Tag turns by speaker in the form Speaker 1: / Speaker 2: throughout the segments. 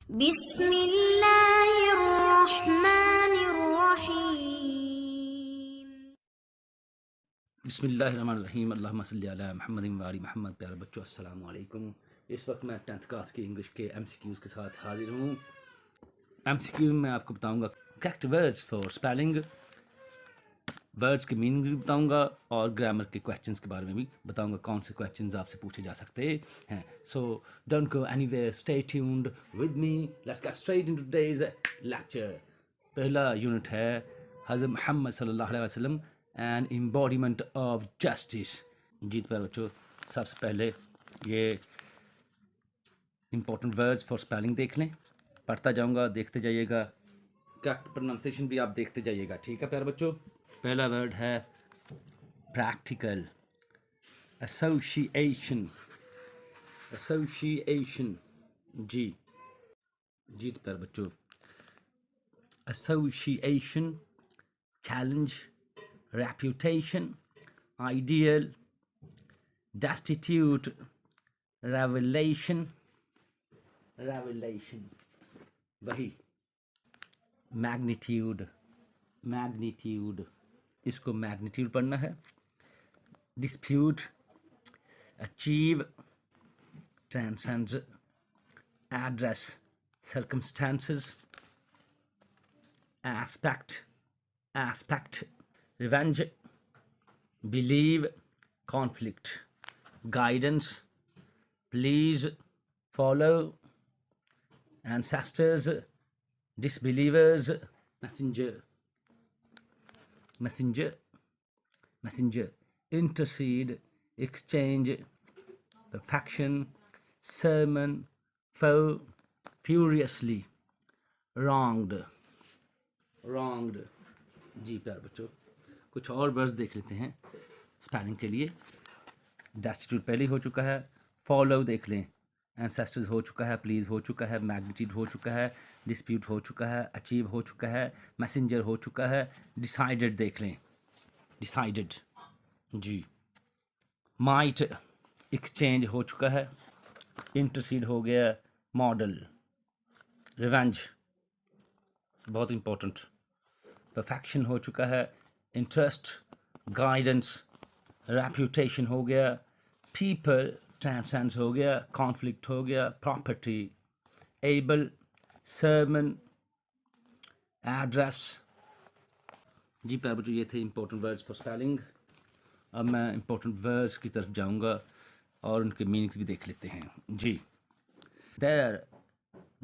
Speaker 1: बिस्मिल्लाहिर्रहमानिर्रहीम।
Speaker 2: बिस्मिल्लाहिर्रहमानिर्रहीम। अल्लाहुम्मा सल्ली अला मुहम्मदिन व आलि मुहम्मद। प्यारे बच्चों, अस्सलाम वालेकुम। इस वक्त मैं 10th क्लास की इंग्लिश के MCQs के साथ हाजिर हूँ। MCQs में आपको बताऊँगा correct words for spelling, words के मीनिंग भी बताऊँगा और ग्रामर के क्वेश्चंस के बारे में भी बताऊँगा, कौन से क्वेश्चंस आपसे पूछे जा सकते हैं। So don't go anywhere, stay tuned with me. Let's get straight into today's lecture. पहला यूनिट है हज़रत मोहम्मद सल्लल्लाहु अलैहि वसल्लम एंड एम्बॉडीमेंट ऑफ जस्टिस। जीत पर बच्चों, सबसे पहले ये इंपॉर्टेंट वर्ड्स फॉर स्पेलिंग देख लें। पढ़ता जाऊँगा, देखते जाइएगा, करेक्ट प्रोनाउंसिएशन भी आप देखते जाइएगा। ठीक है प्यारे बच्चों। पहला वर्ड है प्रैक्टिकल, एसोसिएशन। एसोसिएशन जी तो प्यारे बच्चों, association, challenge, reputation, ideal, destitute, revelation, वही मैग्नीट्यूड, इसको मैग्नीट्यूड पढ़ना है। Dispute, achieve, transcend, address, circumstances, aspect, revenge, believe, conflict, guidance, please, follow, ancestors, disbelievers, messenger, intercede, exchange, perfection, sermon, foe, furiously, wronged। जी प्यार बच्चों, कुछ और वर्ड्स देख लेते हैं स्पेलिंग के लिए। डेस्टिट्यूट पहले हो चुका है, फॉलो देख लें, एंसेस्टर्स हो चुका है, प्लीज़ हो चुका है, मैग्नीट्यूड हो चुका है, डिस्प्यूट हो चुका है, अचीव हो चुका है, मैसेंजर हो चुका है, डिसाइडेड देख लें, डिसाइडेड जी। माइट, एक्सचेंज हो चुका है, इंटरसीड हो गया, मॉडल, रिवेंज बहुत इंपॉर्टेंट, परफेक्शन हो चुका है, इंटरेस्ट, गाइडेंस, रेप्यूटेशन हो गया, पीपल, ट्रांसेंस हो गया, कॉन्फ्लिक्ट हो गया, प्रॉपर्टी, एबल, सर्मन, एड्रेस। जी प्यारे बच्चों, ये थे इंपॉर्टेंट वर्ड्स फॉर स्पेलिंग। अब मैं इंपॉर्टेंट वर्ड्स की तरफ जाऊंगा और उनके मीनिंग्स भी देख लेते हैं जी।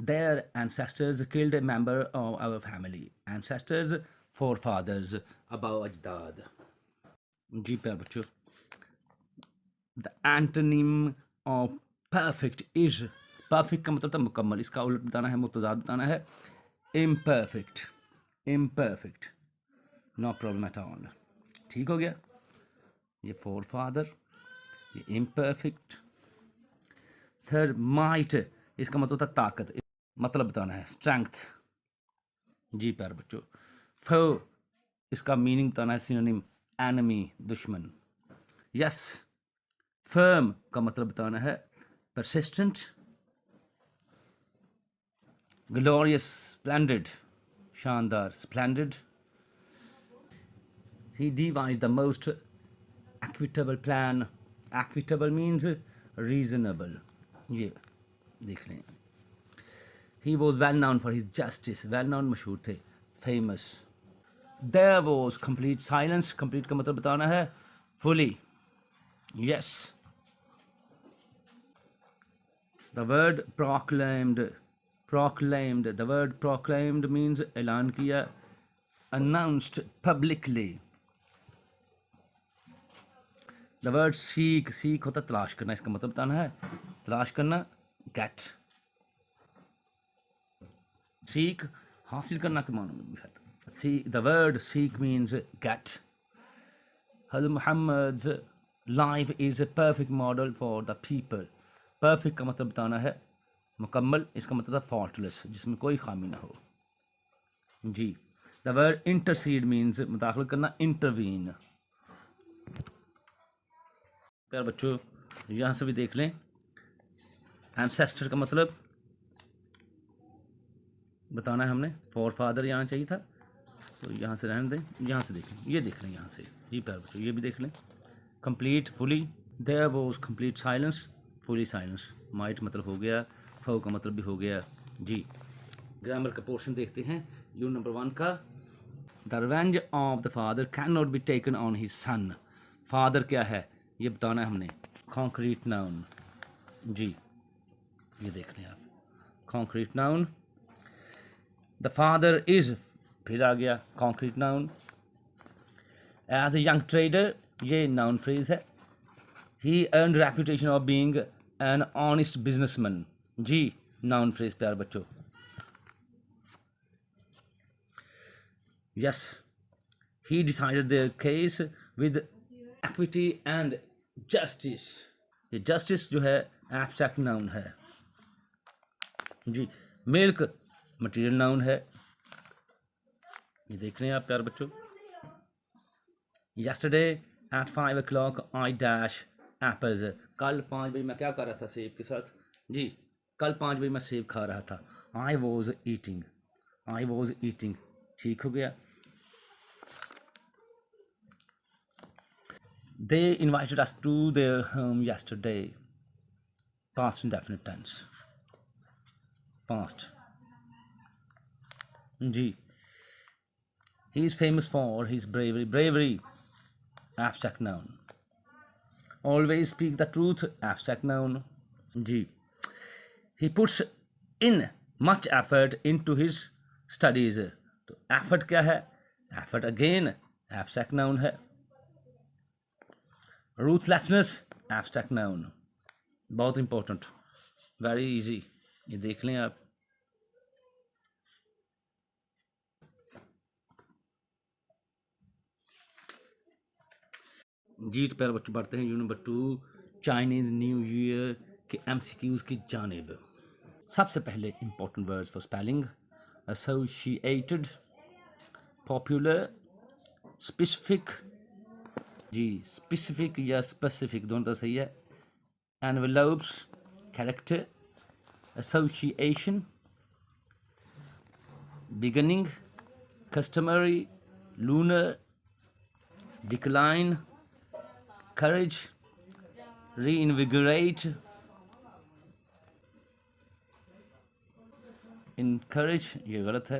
Speaker 2: Their ancestors killed a member of our family. Ancestors, forefathers, above अजदाद। जी प्यारे बच्चों, the antonym of perfect is, perfect का मतलब था मुकम्मल, इसका उलट बताना है, मुतजाद बताना है, imperfect. No problem at all. ठीक हो गया। ये फोर फादर, ये इम्परफेक्ट। थर्ड, माइट, इसका मतलब था ताकत, मतलब बताना है, स्ट्रेंथ। जी प्यारे बच्चों। फो, इसका मीनिंग बताना है, सिनोनिम, एनिमी, दुश्मन। यस, फर्म का मतलब बताना है, परसिस्टेंट। ग्लोरियस, स्प्लेंडेड, शानदार, splendid. He devise the most equitable plan. Equitable means reasonable. ये देख लें। He was well known for his justice. Well known मशहूर थे, famous. There was complete silence. Complete का मतलब बताना है, fully. Yes. The word proclaimed. The word proclaimed means ऐलान किया, announced publicly. The word seek होता तलाश करना, इसका मतलब बताना है, तलाश करना, get. Seek हासिल करना के मानो में भी है। The word seek means get. Hazrat Muhammad's life is a perfect model for the people. Perfect का मतलब बताना है मुकम्मल, इसका मतलब था faultless, जिसमें कोई खामी ना हो जी। The word intercede means मुदाखलत करना, intervene। प्यार बच्चों, यहाँ से भी देख लें, एंसेस्टर का मतलब बताना है हमने। फॉर फादर यहाँ चाहिए था, तो यहाँ से रहने दें। यहाँ से देखें, ये देख लें यहाँ से, जी प्यारे बच्चों ये भी देख लें। Complete fully, there was complete silence, fully silence. Might मतलब हो गया, फो का मतलब भी हो गया जी। ग्रामर का पोर्शन देखते हैं यूनिट नंबर 1 का। The revenge of the father can not be taken on his son. Father क्या है ये बताना है हमने। कॉन्क्रीट नाउन जी, ये देख लें आप, concrete noun. The father is, फिर आ गया concrete noun. As a young trader, ये नाउन फ्रेज है। He earn reputation of being an honest businessman, जी नाउन फ्रेज प्यार बच्चों। Yes, he decided their case with equity and justice. ये justice जो है एब्स्ट्रैक्ट नाउन है जी। मिल्क मटीरियल नाउन है, ये देख रहे हैं आप प्यार बच्चों। Yesterday at 5 o'clock I dash apples. कल 5 बजे मैं क्या कर रहा था सेब के साथ जी, कल 5 बजे मैं सेब खा रहा था। I was eating, I was eating, ठीक हो गया। They invited us to their home yesterday, past indefinite tense, past जी। He is famous for his bravery, bravery abstract noun. Always speak the truth abstract noun जी। He puts in much effort in to his studies, तो effort क्या है, effort again abstract noun है। Ruthlessness abstract noun, बहुत important, very easy, ये देख लें आप। जी तो पहले बच्चों बढ़ते हैं unit number 2 Chinese new year के MCQs की जानिब। सबसे पहले important words for spelling, associated, popular, specific जी, स्पेसिफिक या स्पेसिफिक दोनों तरह सही है। Envelopes, character, association, beginning, customary, lunar, decline, courage, reinvigorate, encourage ये गलत है,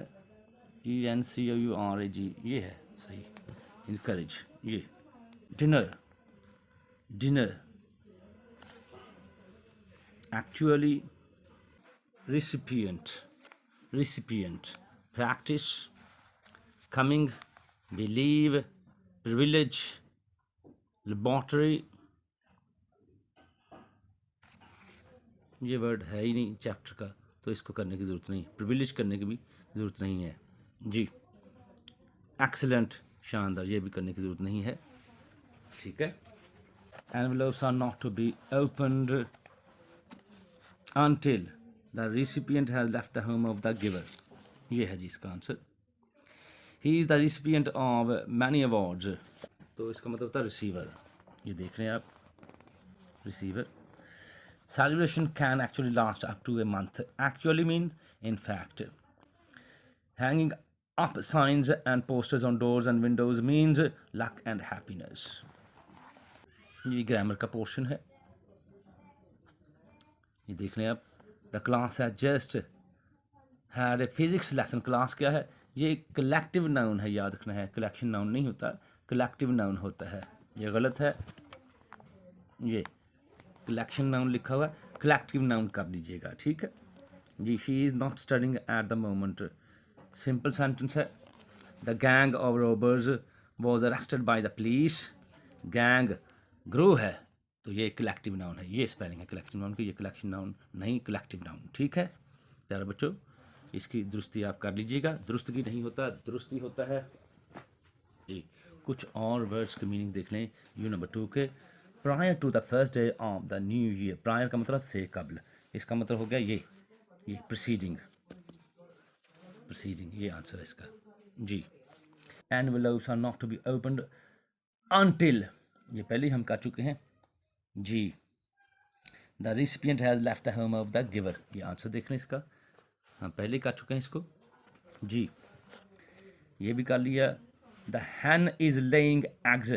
Speaker 2: ENCOURAGE ये है सही, encourage ये। dinner, dinner, actually, recipient, recipient, practice, coming, believe, privilege, laboratory, ये वर्ड है ही नहीं चैप्टर का तो इसको करने की ज़रूरत नहीं, प्रिविलेज करने की भी ज़रूरत नहीं है जी। एक्सीलेंट, शानदार, ये भी करने की ज़रूरत नहीं है, ठीक है। Envelopes are not to be opened until the recipient has left the home of the giver, ये है जी इसका आंसर। He is the recipient of many awards, तो इसका मतलब होता है रिसीवर, ये देख रहे हैं आप, receiver. Celebration can actually last up to a month, actually means in fact. Hanging up science and posters on doors and windows means luck and happiness, ये ग्रामर का पोर्शन है, ये देख रहे हैं आप। The class has just had a physics lesson, class क्या है, ये कलेक्टिव नाउन है, याद रखना है, कलेक्शन नाउन नहीं होता, कलेक्टिव नाउन होता है, ये गलत है, ये कलेक्शन नाउन लिखा हुआ है, कलेक्टिव नाउन कर लीजिएगा, ठीक है जी। She is not studying at the moment, simple sentence है। The gang of robbers was arrested by the police, gang ग्रो है तो ये कलेक्टिव नाउन है, ये स्पेलिंग है कलेक्टिव नाउन की, ये कलेक्शन नाउन नहीं, कलेक्टिव नाउन, ठीक है प्यारे बच्चों। इसकी दुरुस्ती आप कर लीजिएगा, दुरुस्तगी नहीं होता, दुरुस्ती होता है जी। कुछ और वर्ड्स के मीनिंग देख लें यूनिट नंबर 2 के। Prior to the first day of the new year, prior का मतलब से कबल, इसका मतलब हो गया ये प्रीसीडिंग, प्रीसीडिंग, ये आंसर है इसका जी। Envelopes are not to be opened until, ये पहले हम कर चुके हैं जी। The recipient has left the home of the giver, ये आंसर देख लें इसका, हम पहले कर चुके हैं इसको जी, ये भी कर लिया। The Hahn is laying eggs,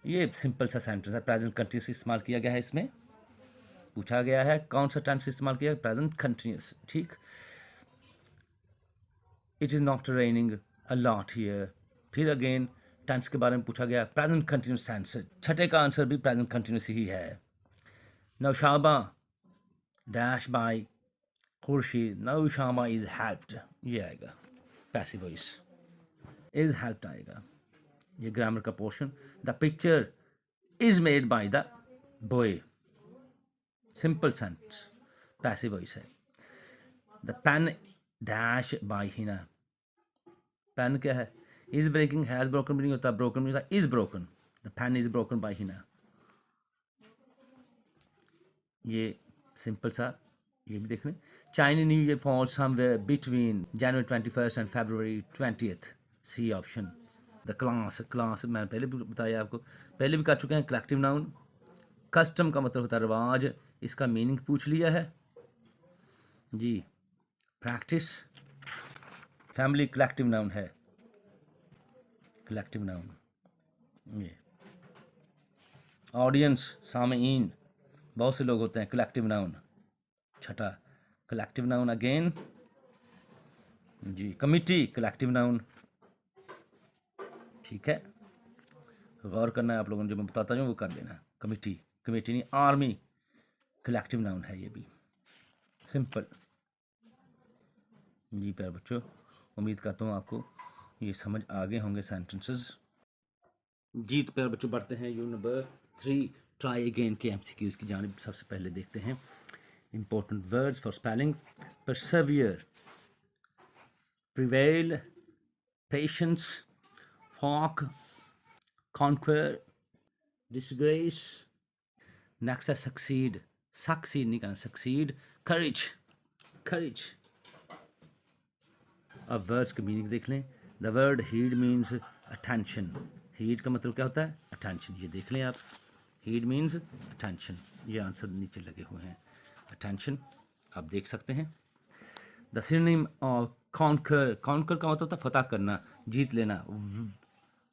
Speaker 2: ये सिंपल सा सेंटेंस है, प्रेजेंट कंटिन्यूस इस्तेमाल किया गया है इसमें। पूछा गया है कौन सा टेंस इस्तेमाल किया, प्रेजेंट कंटिन्यूस, ठीक। It is not raining a lot here, फिर अगेन टेंस के बारे में पूछा गया, प्रेजेंट कंटिन्यूस टेंस, छठे का आंसर भी प्रेजेंट कंटिन्यूस ही है। Naushaba dash by Khurshid, Naushaba is helped, ये आएगा पैसिव वॉइस, इज हेल्प्ड आएगा, ये ग्रामर का portion. The picture is made by the boy, simple sentence, passive voice है। The pen dash by Hina, pen क्या है, इज ब्रेकिंग, हैज ब्रोकन भी नहीं होता, ब्रोकन भी नहीं होता, is broken, the pen is broken by Hina, ये सिंपल सा, ये भी देख लें। Chinese new year fall somewhere between January 21 and February 20, C option. The class, class मैंने पहले भी बताया आपको, पहले भी कर चुके हैं, कलेक्टिव नाउन। कस्टम का मतलब होता है रिवाज, इसका मीनिंग पूछ लिया है जी। प्रैक्टिस, फैमिली कलेक्टिव नाउन है, कलेक्टिव नाउन। ये ऑडियंस, सामीन, बहुत से लोग होते हैं, कलेक्टिव नाउन। छठा कलेक्टिव नाउन अगेन जी। कमिटी, कलेक्टिव नाउन, ठीक है, गौर करना है आप लोगों ने, जो मैं बताता हूँ वो कर लेना। कमिटी, कमेटी नहीं, आर्मी, कलेक्टिव नाउन है ये भी, सिंपल जी। प्यारे बच्चों, उम्मीद करता हूँ आपको ये समझ आ गए होंगे सेंटेंसेस जी। तो प्यारे बच्चों, बढ़ते हैं यूनिट नंबर 3 ट्राई अगेन के एमसीक्यूज की जानिब। सबसे पहले देखते हैं important words for spelling. Persevere, prevail, patience, folk, conquer, disgrace. Next है सक्सीड, सक्सीड नहीं कहना, सक्सीड। करेज, करेज। अब वर्ड्स के मीनिंग देख लें। The word heed means attention, heed का मतलब क्या होता है, अटेंशन, ये देख लें आप, हीड मीन्स अटेंशन, ये आंसर नीचे लगे हुए हैं, अटेंशन आप देख सकते हैं। The synonym of conquer, conquer का मतलब होता है फतह करना, जीत लेना,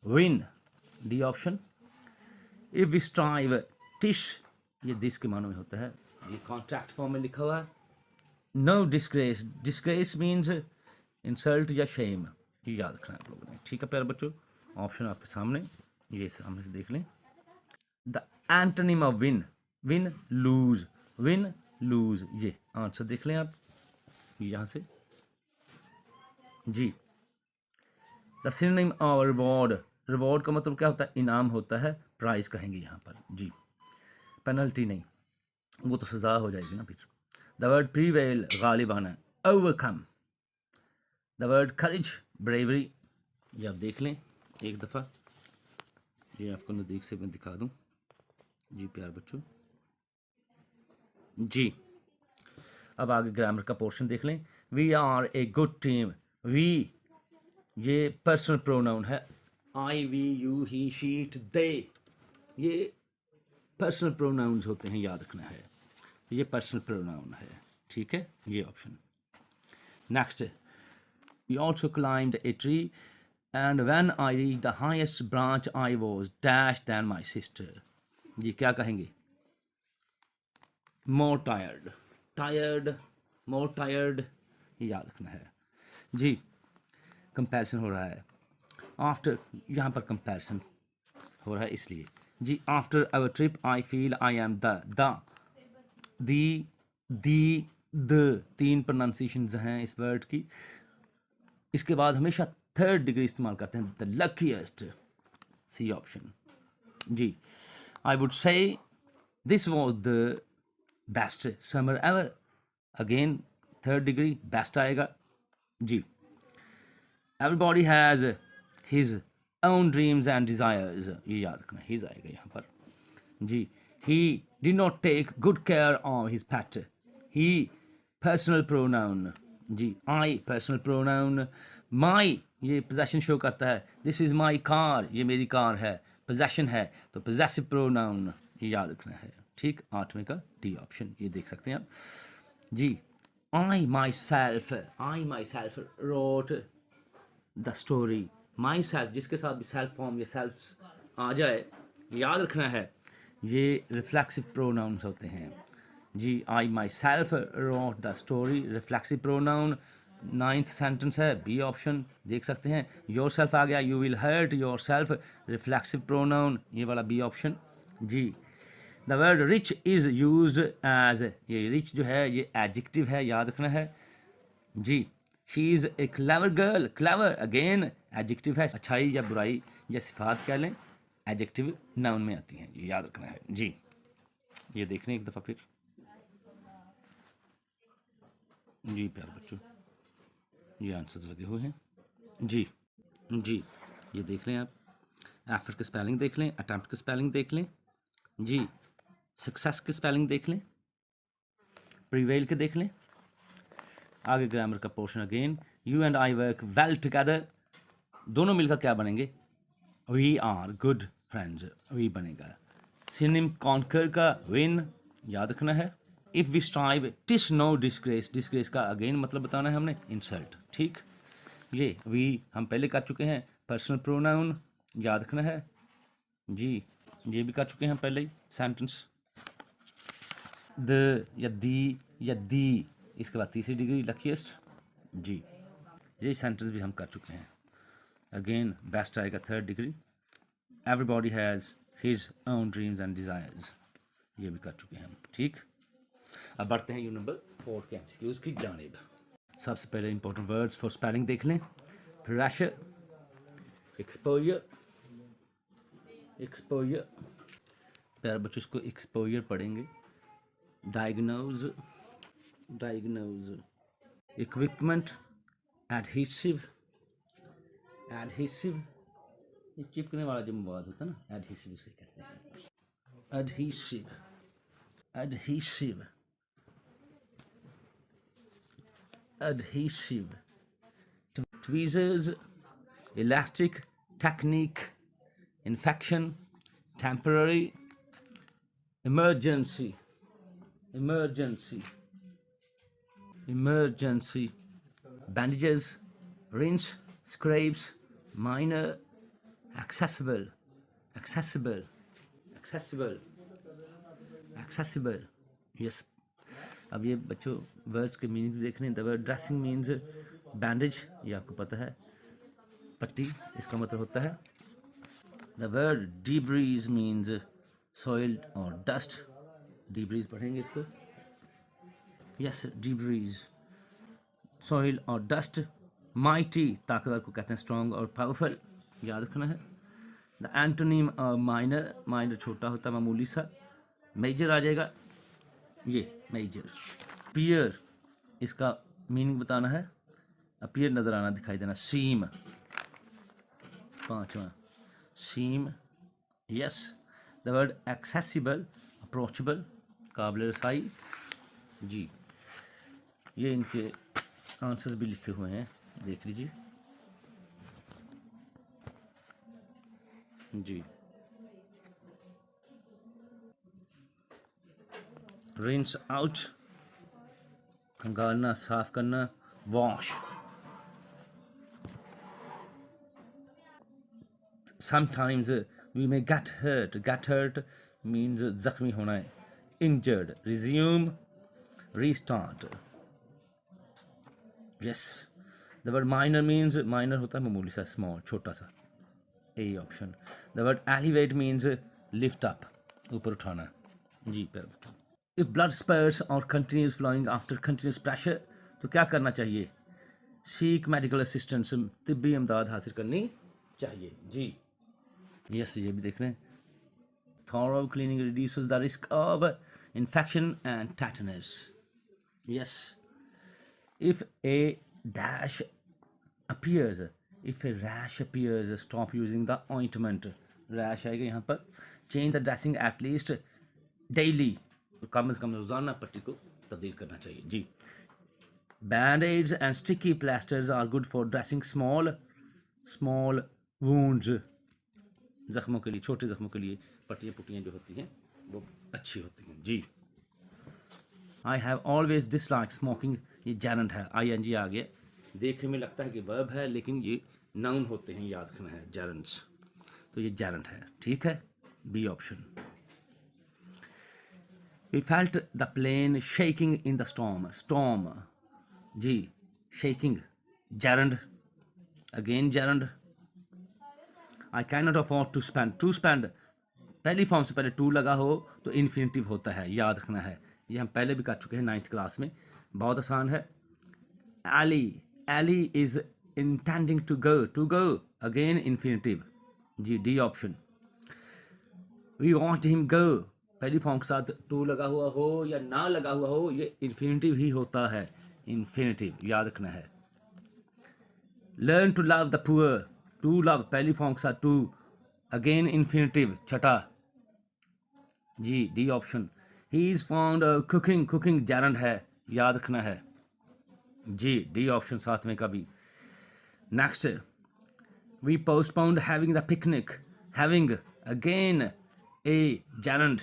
Speaker 2: win, D option. If we strive, टिश, ये दिस के मानों में होता है, ये कॉन्ट्रैक्ट फॉर्म में लिखा हुआ है। No disgrace, disgrace means insult या शेम, ये याद रखना है आप लोगों ने, ठीक है प्यारे बच्चों। ऑप्शन आपके सामने, ये सामने से देख लें। The antonym of win, win lose, win lose, ये आंसर देख लें आप यहाँ से जी। The synonym of reward, reward का मतलब क्या होता है, इनाम होता है, प्राइज कहेंगे यहाँ पर जी, पेनल्टी नहीं, वो तो सज़ा हो जाएगी ना फिर। द वर्ड प्रीवेल, गालिब आना, overcome. The word courage, bravery, ये आप देख लें एक दफ़ा, ये आपको नज़दीक से मैं दिखा दूं जी प्यारे बच्चों जी। अब आगे ग्रामर का पोर्शन देख लें। We are a good team, we, ये पर्सनल प्रोनाउन है, I, we, you, he, she, it, they, ये पर्सनल प्रोनाउंस होते हैं, याद रखना है, ये पर्सनल प्रोनाउन है, ठीक है, ये option. Next, we also climbed a tree and when I reach the highest branch I was dash than my sister, ये क्या कहेंगे, more tired, tired, more tired, याद रखना है जी। कंपैरिजन हो रहा है, आफ्टर, यहाँ पर कंपैरिजन हो रहा है इसलिए जी। After our trip I feel I am the, तीन प्रोनाउंसिएशंस हैं इस वर्ड की। इसके बाद हमेशा थर्ड डिग्री इस्तेमाल करते हैं, द लकीएस्ट, सी ऑप्शन जी। I would say this was the best summer ever, again third degree best आएगा जी। Everybody has his own dreams and desires, ये याद रखना, हिज आएगा यहाँ पर जी। He did not take good care of his pet, he personal pronoun जी। आई पर्सनल प्रोनाउन, माई ये पोजेशन शो करता है, दिस इज़ माई कार, ये मेरी कार है, पोजेशन है, तो पोजेसिव प्रोनाउन, ये याद रखना है, ठीक। आठवें का डी ऑप्शन, ये देख सकते हैं आप जी। I myself wrote the story. Myself, जिसके साथ भी सेल्फ फॉर्म या सेल्फ आ जाए, याद रखना है ये रिफ्लेक्सिव प्रोनाउंस होते हैं जी। I myself wrote the story, reflexive pronoun. 9th sentence है, बी ऑप्शन देख सकते हैं। योर सेल्फ आ गया, you will hurt yourself, reflexive pronoun, ये वाला बी ऑप्शन जी। The word rich is use as, ये रिच जो है ये एडजेक्टिव है, याद रखना है जी। She is a clever girl, clever again adjective है, अच्छाई या बुराई या सिफात कह लें, एडजेक्टिव नाउन में आती हैं, ये याद रखना है जी। ये देख लें एक दफ़ा फिर जी प्यारे बच्चों, ये आंसर्स लगे हुए हैं जी। जी ये देख लें आप, एफर्ट की स्पेलिंग देख लें, अटैम्प्ट की स्पेलिंग देख लें जी, सक्सेस की स्पेलिंग देख लें, प्रीवेल के देख लें। आगे ग्रामर का portion again, you and I work well together, दोनों मिलकर क्या बनेंगे, we are good friends, we बनेगा। सिनोनिम कॉन्कर का विन, याद रखना है। If we strive TISS no disgrace, disgrace का अगेन मतलब बताना है हमने, इंसल्ट, ठीक। ये वी हम पहले कर चुके हैं, पर्सनल प्रोनाउन, याद रखना है जी, ये भी कर चुके हैं पहले ही सेंटेंस। द या दी, इसके बाद तीसरी डिग्री लकीस्ट जी, ये सेंटेंस भी हम कर चुके हैं। अगेन बेस्ट आएगा 3rd degree. Everybody has his own dreams and desires, ये भी कर चुके हैं हम, ठीक। अब बढ़ते हैं यू नंबर 4 के एमसीक्यूज़ की जानिब। सबसे पहले इंपॉर्टेंट वर्ड्स फॉर स्पेलिंग देख लें। प्रेशर, एक्सपोजर, एक्सपोजर, प्यारे बच्चों इसको एक्सपोजर पढ़ेंगे। Diagnose, diagnose, equipment, adhesive, adhesive, ये चिपकने वाला जो मवाद होता है ना, एडहेसिव उसे कहते हैं। Adhesive, adhesive, adhesive, tweezers, elastic, technique, infection, temporary, emergency, emergency, emergency, bandages, rinse, scrapes, minor, accessible, accessible, accessible, accessible, yes। अब ये बच्चों वर्ड्स के मीनिंग देख रहे हैं। The word dressing means bandage, ये आपको पता है, पट्टी, इसका मतलब होता है। The word debris means soiled और डस्ट, डिब्रीज पढ़ेंगे इसको, यस डिब्रीज, सॉइल और डस्ट। माइटी, ताकतवर को कहते हैं स्ट्रॉन्ग और पावरफुल, याद रखना है। द एंटोनिम माइनर, माइनर छोटा होता है, मामूली सा। मेजर आ जाएगा, ये मेजर। पियर, इसका मीनिंग बताना है, अपीयर नज़र आना, दिखाई देना। सीम, 5वां seem, yes. The word accessible, approachable, काबिल रसाई जी। ये इनके आंसर्स भी लिखे हुए हैं, देख लीजिए जी। रिंस आउट, खंगालना, साफ करना। Wash, sometimes we may get hurt, get hurt means जख्मी होना है। Injured, resume, restart, yes. The word minor means, minor होता है मामूली सा, स्मॉल, छोटा सा, A option. The word elevate means lift up, ऊपर उठाना जी। पर इफ ब्लड स्पर्स और continuous flowing after continuous pressure, तो क्या करना चाहिए, सीक मेडिकल असिस्टेंस, तिब्बी इमदाद हासिल करनी चाहिए जी। यस, ये भी देख रहे हैं। Thorough cleaning reduces the risk of infection and tetanus, yes. If A dash appears, if a rash appears, stop using the ointment, rash आएगा यहाँ पर। change the dressing at least daily, तो कम से कम रोज़ाना पट्टी को तब्दील करना चाहिए जी। band-aids and sticky plasters are good for dressing small wounds, ज़ख्मों के लिए, छोटे ज़ख्मों के लिए पट्टियाँ पुट्टियाँ जो होती हैं वो अच्छी होती हैं जी। I have always dislike smoking, ये जेरेंट है, ING आ गया। देखने में लगता है कि वर्ब है, लेकिन ये नाउन होते हैं, याद रखना है, जेरेंट्स। तो ये जेरेंट है, ठीक है, B option. We felt the plane shaking in the storm, storm, जी, shaking, gerund, again gerund. I can not afford to spend, to spend पहली फॉर्म से पहले टू लगा हो तो इन्फिनिटिव होता है, याद रखना है। ये हम पहले भी कर चुके हैं 9th क्लास में, बहुत आसान है। Ellie, Ellie is intending to go, again infinitive, जी, D option. We want him go, पहली फॉर्म के साथ टू लगा हुआ हो या ना लगा हुआ हो, ये इन्फिनिटिव ही होता है, इन्फिनिटिव, याद रखना है। Learn to love the poor, to love पहली फॉर्म के साथ टू, अगेन इन्फिनिटिव, छठा, जी, D option. He is found cooking, cooking gerund है, याद रखना है, जी, डी ऑप्शन, 7वें का भी। Next, we postponed having the picnic, having, again a gerund.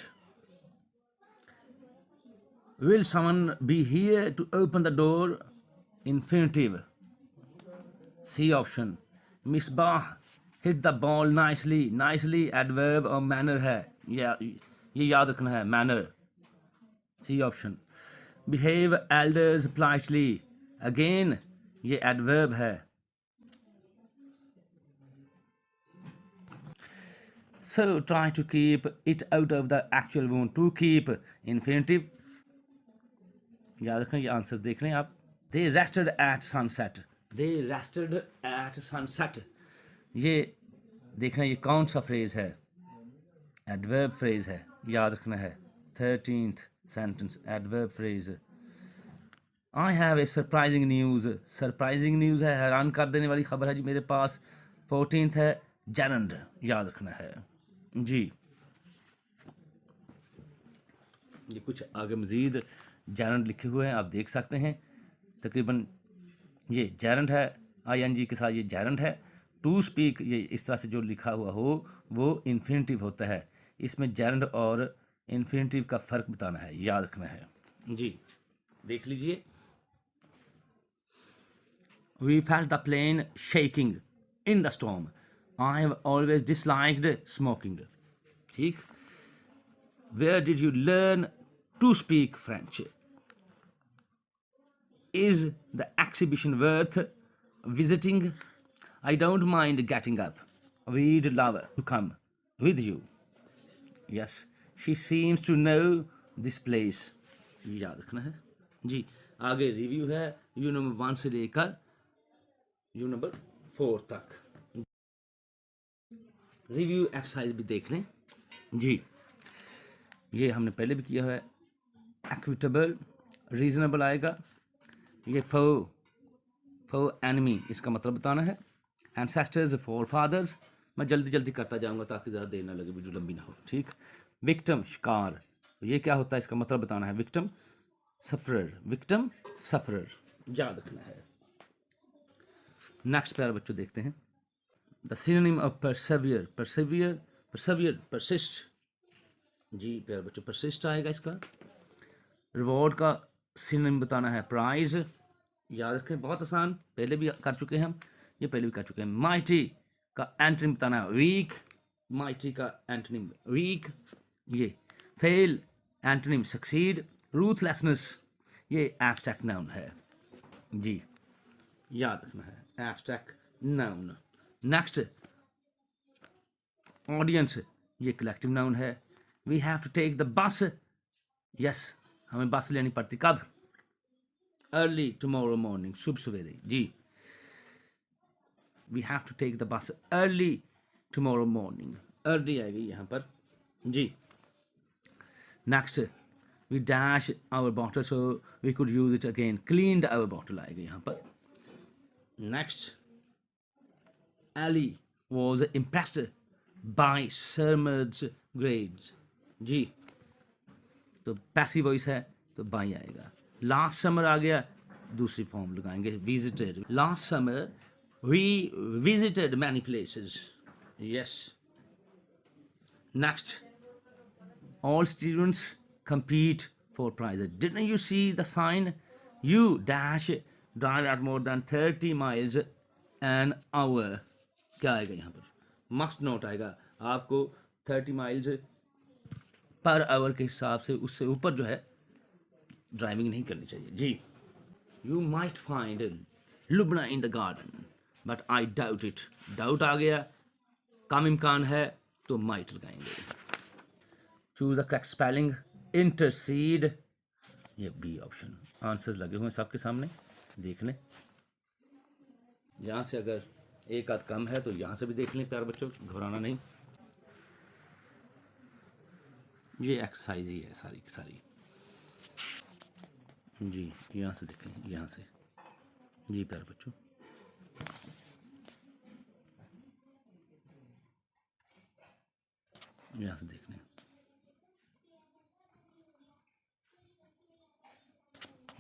Speaker 2: Will someone be here to open the door, infinitive, C option. Misbah hit the ball nicely, nicely adverb और manner है, ये याद रखना है, manner, C option. Behave elders politely, again ये adverb है। So try to keep it out of the actual wound, to keep, infinitive, याद रखें, ये आंसर देख लें आप। दे रेस्टेड एट सनसेट, दे रेस्टेड एट सनसेट, ये देखना ये कौन सा फ्रेज है, एडवर्ब फ्रेज है, याद रखना है। 13th sentence, adverb phrase. I have a surprising news, surprising news है, हैरान कर देने वाली खबर है जी मेरे पास। 14th है जेरेंट, याद रखना है, जी। ये कुछ आगे मज़ीद जेरेंट लिखे हुए हैं, आप देख सकते हैं। तकरीबन ये जेरेंट है, ING के साथ ये जेरेंट है। टू स्पीक, ये इस तरह से जो लिखा हुआ हो वो इन्फिनिटिव होता है। इसमें जेरेंट और इन्फिनिटिव का फ़र्क बताना है, याद रखना है, जी, देख लीजिए। We felt the plane shaking in the storm, I have always disliked smoking, ठीक। Where did you learn to speak French, is the exhibition worth visiting, I don't mind getting up, we'd love to come with you, yes, she seems to know this place, याद रखना है, जी। आगे review है you number 1 से लेकर you number 4 तक। Review exercise भी देख लें, जी। ये हमने पहले भी किया है। एक्विटेबल, रीजनेबल आएगा। ये फो एनिमी, इसका मतलब बताना है। Ancestors, forefathers. मैं जल्दी जल्दी करता जाऊंगा ताकि ज़्यादा देर ना लगे, वीडियो लंबी ना हो, ठीक। विक्टिम, शिकार, ये क्या होता है इसका मतलब बताना है। विक्टिम, सफरर, विक्टिम, सफरर, याद रखना है। नेक्स्ट प्यारे बच्चों देखते हैं। द सिनोनिम ऑफ परसेवियर, परसेवियर, परसेवियर, परसिस्ट, जी प्यारे बच्चों परसिस्ट आएगा इसका। रिवॉर्ड का सिनोनिम बताना है प्राइज, याद रखें, बहुत आसान, पहले भी कर चुके हैं हम, ये पहले भी कर चुके हैं। माइटी का एंटोनिम बताना है वीक, माइटी का एंटोनिम वीक। ये फेल, एंटोनिम सक्सीड। रूथलेसनेस, ये एब्स्ट्रैक्ट नाउन है, जी, याद रखना है, एब्स्ट्रैक्ट नाउन। नेक्स्ट, ऑडियंस, ये कलेक्टिव नाउन है। We have to take the bus, yes, हमें बस लेनी पड़ती, कब, अर्ली टुमारो मॉर्निंग, शुभ सवेरे, जी। We have to take the bus early tomorrow morning, early आएगी यहाँ पर, जी। Next, we dash our bottle so we could use it again, cleaned our bottle आएगी यहाँ पर। Next, Ellie was impressed by सरमर्ड्स ग्रेड्स, जी, तो पैसिव वॉइस है तो बाई आएगा। लास्ट समर आ गया, दूसरी फॉर्म लगाएंगे visited. Last summer we visited many places, yes. Next, all students compete 4 prizes. Didn't you see the sign? You dash drive at more than 30 miles an hour. क्या आएगा यहाँ पर? Must note आएगा आपको 30 miles per hour के हिसाब से, उससे ऊपर जो है ड्राइविंग नहीं करनी चाहिए जी. You might find Lubna in the garden but I doubt it. Doubt आ गया, कम इम्कान है, तो माइट लगाएंगे. Choose the correct spelling. Intercede, ये बी ऑप्शन. आंसर्स लगे हुए हैं सबके सामने, देख लें. यहाँ से अगर एक आध कम है तो यहाँ से भी देख लें प्यारे बच्चों, घबराना नहीं. ये एक्सरसाइज ही है सारी की सारी जी. यहाँ से देखें, यहाँ से जी प्यारे बच्चों. यहाँ से देख लें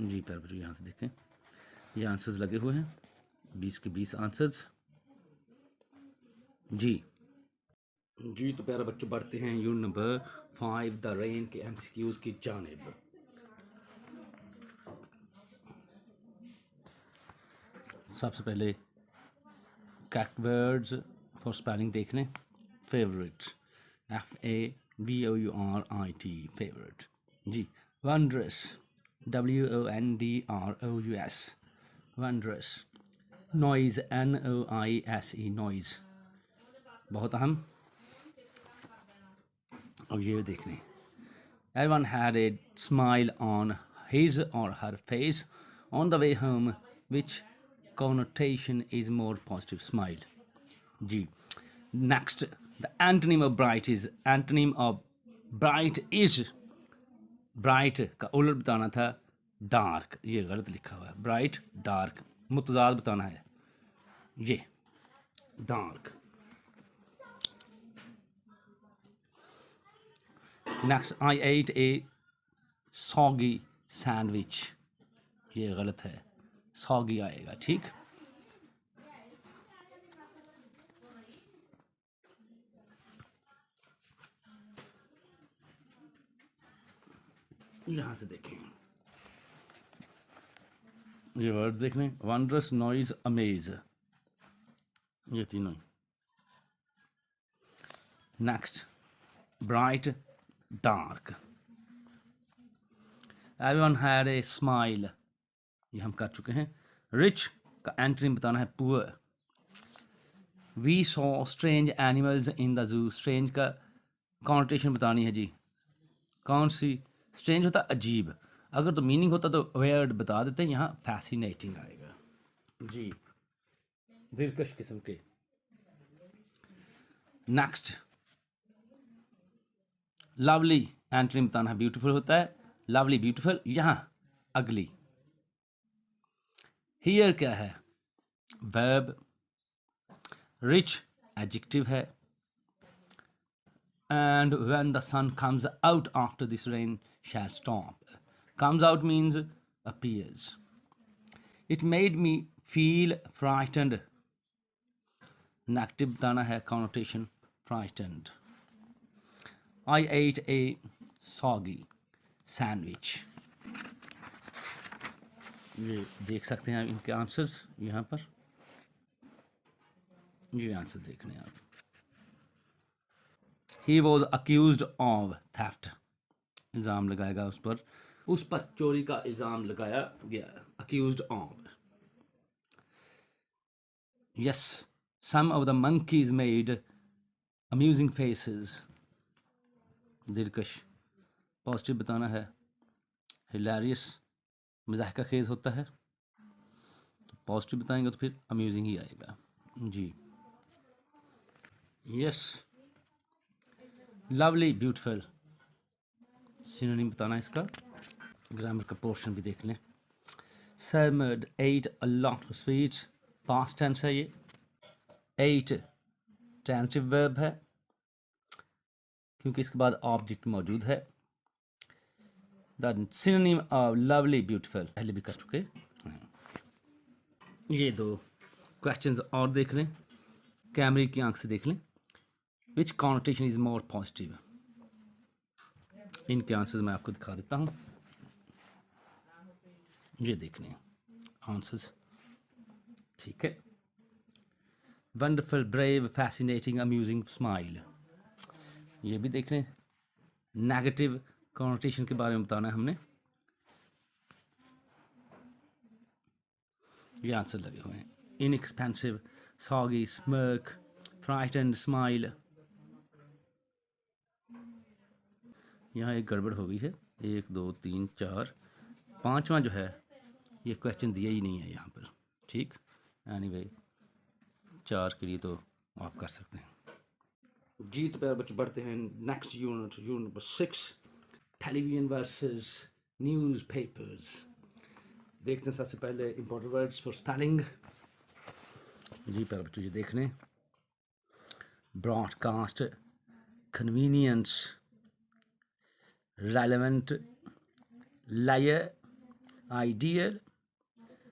Speaker 2: जी प्यारे बच्चों. यहाँ से देखें, ये आंसर्स लगे हुए हैं, 20 के 20 आंसर्स जी. जी तो प्यारे बच्चों बढ़ते हैं यूनिट नंबर 5 द रेन के एमसीक्यूज की जानिब. सबसे पहले करेक्ट वर्ड्स फॉर स्पेलिंग देख लें. फेवरेट, FAVOURIT, फेवरेट जी. वंड्रस, WONDROUS, वंड्रस. नॉइज, NOISE, नॉइज, बहुत अहम. अब ये देख लें. Everyone had a smile on his or her face on the way home. Which connotation is more positive? Smile ji. Next, the antonym of bright is, antonym of bright is, bright का उलट बताना था dark. ये गलत लिखा हुआ है. bright, dark मुतजाद बताना है, ये dark. Next, I ate a soggy sandwich. ये गलत है, soggy आएगा. ठीक. यहाँ से देखें, ये वर्ड्स देख लें. वंड्रस, नॉइज, अमेज, ये तीनों. Next, bright, dark. Everyone had a smile, ये हम कर चुके हैं. रिच का एंटोनिम बताना है poor. We saw strange animals in the zoo. Strange का कॉन्टेशन बतानी है जी. कौन सी? स्ट्रेंज होता अजीब, अगर तो मीनिंग होता तो वेयर्ड बता देते हैं, यहाँ फैसिनेटिंग आएगा जी, दिलकश किस्म के. नेक्स्ट, लवली एंटोनिम बताना है ब्यूटीफुल होता है. Lovely, beautiful. यहाँ अगली. हियर क्या है? वर्ब. रिच एडजेक्टिव है. And when the sun comes out after this rain shall stop. Comes out means appears. It made me feel frightened. Negative बताना है, connotation frightened. I ate a soggy sandwich. ये देख सकते हैं इनके answers यहाँ पर. ये आंसर देख लें आप. He was accused of theft. इल्ज़ाम लगाएगा उस पर चोरी का इल्ज़ाम लगाया गया. Accused of. Yes, some of the monkeys made amusing faces. दिलकश. पॉजिटिव बताना है hilarious, मज़ाक का खेज होता है, तो पॉजिटिव बताएंगे तो फिर अम्यूजिंग ही आएगा जी. Yes, लवली, ब्यूटीफुल सिनोनिम बताना है इसका. ग्रामर का पोर्शन भी देख लें. Summered ate a lot of sweets. Past tense है ये. ate ट्रांजिटिव वर्ब है क्योंकि इसके बाद ऑब्जेक्ट मौजूद है. The synonym of lovely, beautiful पहले भी कर चुके हैं. ये दो क्वेश्चंस और देख लें, कैमरे की आंख से देख लें. विच कॉनोटेशन इज मोर पॉजिटिव? इनके आंसर्स मैं आपको दिखा देता हूँ. ये देख लें आंसर्स, ठीक है। Wonderful, brave, fascinating, amusing, smile, ये भी देख लें। नेगेटिव कॉनोटेशन के बारे में बताना है हमने, ये आंसर लगे हुए हैं। Inexpensive, soggy, smirk, frightened, smile. यहाँ एक गड़बड़ हो गई है, 1 2 3 4, पांचवा जो है ये क्वेश्चन दिया ही नहीं है यहाँ पर, ठीक। एनीवे 4 के लिए तो आप कर सकते हैं जी। तो प्यारे बच्चे बढ़ते हैं next unit, unit number 6, television versus newspapers. देखते हैं सबसे पहले इंपॉर्टेंट वर्ड्स फॉर स्पेलिंग जी। प्यारे बच्चों ये देख लें, broadcast, convenience, relevant, liar, ideal,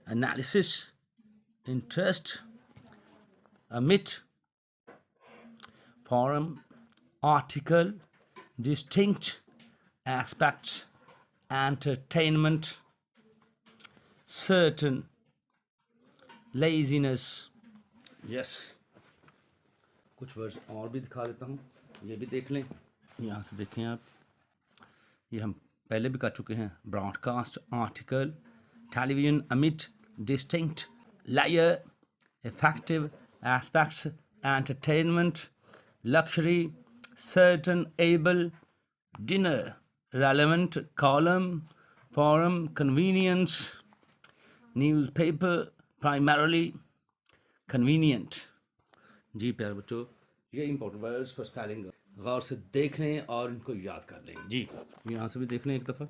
Speaker 2: analysis, interest, omit, forum, article, distinct, aspects, entertainment, certain, laziness। yes, कुछ वर्ड्स और भी दिखा देता हूँ, ये भी देख लें। यहाँ से देखें आप, ये हम पहले भी कर चुके हैं। Broadcast, article, television, omit, distinct, layer, effective, aspects, entertainment, luxury, certain, able, dinner, relevant, column, forum, convenience, newspaper, primarily, convenient। जी प्यारे बच्चों, ये इंपॉर्टेंट वर्ड्स फॉर स्पेलिंग गौर से देख लें और इनको याद कर लें जी। यहाँ से भी देख लें एक दफ़ा,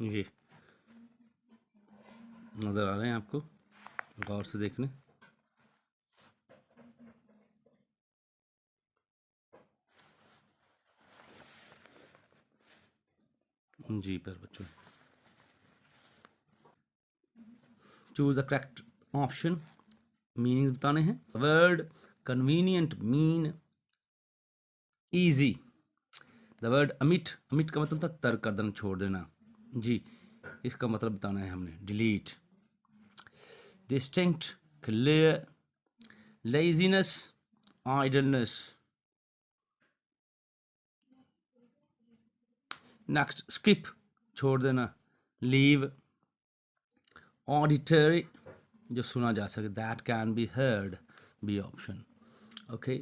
Speaker 2: ये नज़र आ रहे हैं आपको, गौर से देख लें। जी प्यारे बच्चों, choose the correct option, meaning बताने हैं। Word convenient mean easy. The word अमिट, अमिट का मतलब था तर्क कर देना, छोड़ देना जी, इसका मतलब बताना है हमने, delete. Distinct, clear. Laziness, idleness. Next skip, छोड़ देना, लीव। ऑडिटरी, जो सुना जा सके, that can be heard, B option, okay.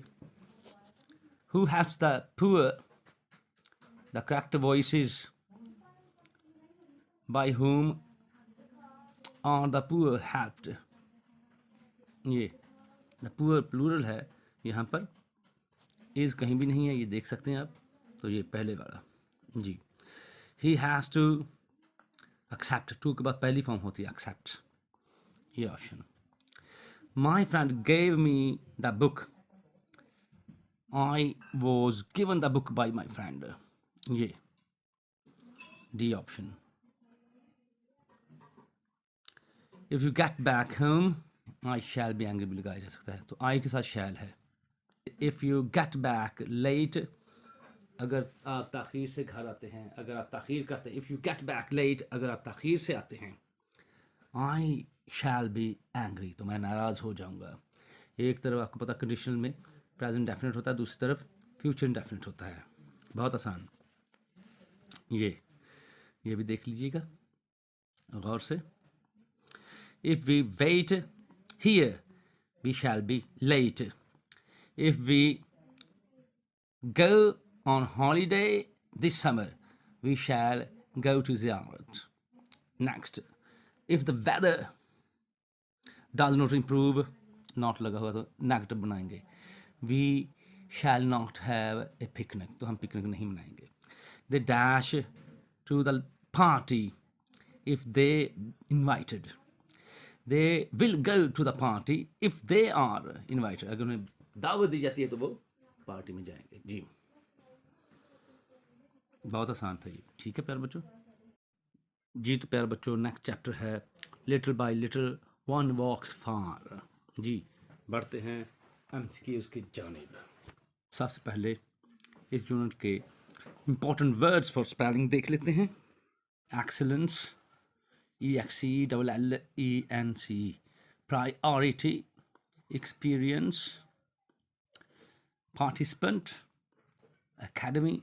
Speaker 2: Who helps the poor, the correct voices, by whom are the poor helped। ये द पुअर प्लूरल है, यहाँ पर इज कहीं भी नहीं है, ये देख सकते हैं आप, तो ये पहले वाला जी। He has to accept, to के बाद पहली फॉर्म होती है एक्सेप्ट, ये option. My friend gave me the book, I was given the book by my friend, ये D option. If you get back home, I shall be angry भी लगाया जा सकता है, तो आई के साथ शैल है। If you get back late, अगर आप ताख़ीर से घर आते हैं, अगर आप ताख़ीर करते हैं। If you get back late, अगर आप ताख़ीर से आते हैं। आई शैल बी एंग्री, तो मैं नाराज़ हो जाऊंगा। एक तरफ आपको पता कंडीशनल में प्रेजेंट डेफिनेट होता है, दूसरी तरफ फ्यूचर इंडेफिनिट होता है, बहुत आसान। ये भी देख लीजिएगा गौर से। If we wait here, we shall be late. If we go on holiday this summer, we shall go to Ziyarat। Next, if the weather does not improve, not लगा हुआ तो नेगेटिव बनाएंगे। We shall not have a picnic, तो हम picnic नहीं मनाएंगे। They dash to the party if they invited। They will go to the party if they are invited, अगर उन्हें दावत दी जाती है तो वो पार्टी में जाएंगे जी। बहुत आसान था ये, ठीक है प्यारे बच्चों जी। तो प्यारे बच्चों, नेक्स्ट चैप्टर है लिटिल बाय लिटिल वन वॉक्स फार जी। बढ़ते हैं एमसीक्यूज़ की जानिब। सबसे पहले इस यूनिट के इम्पोर्टेंट वर्ड्स फॉर स्पेलिंग देख लेते हैं। Excellence, EXCELLENC. Priority, experience, participant, academy,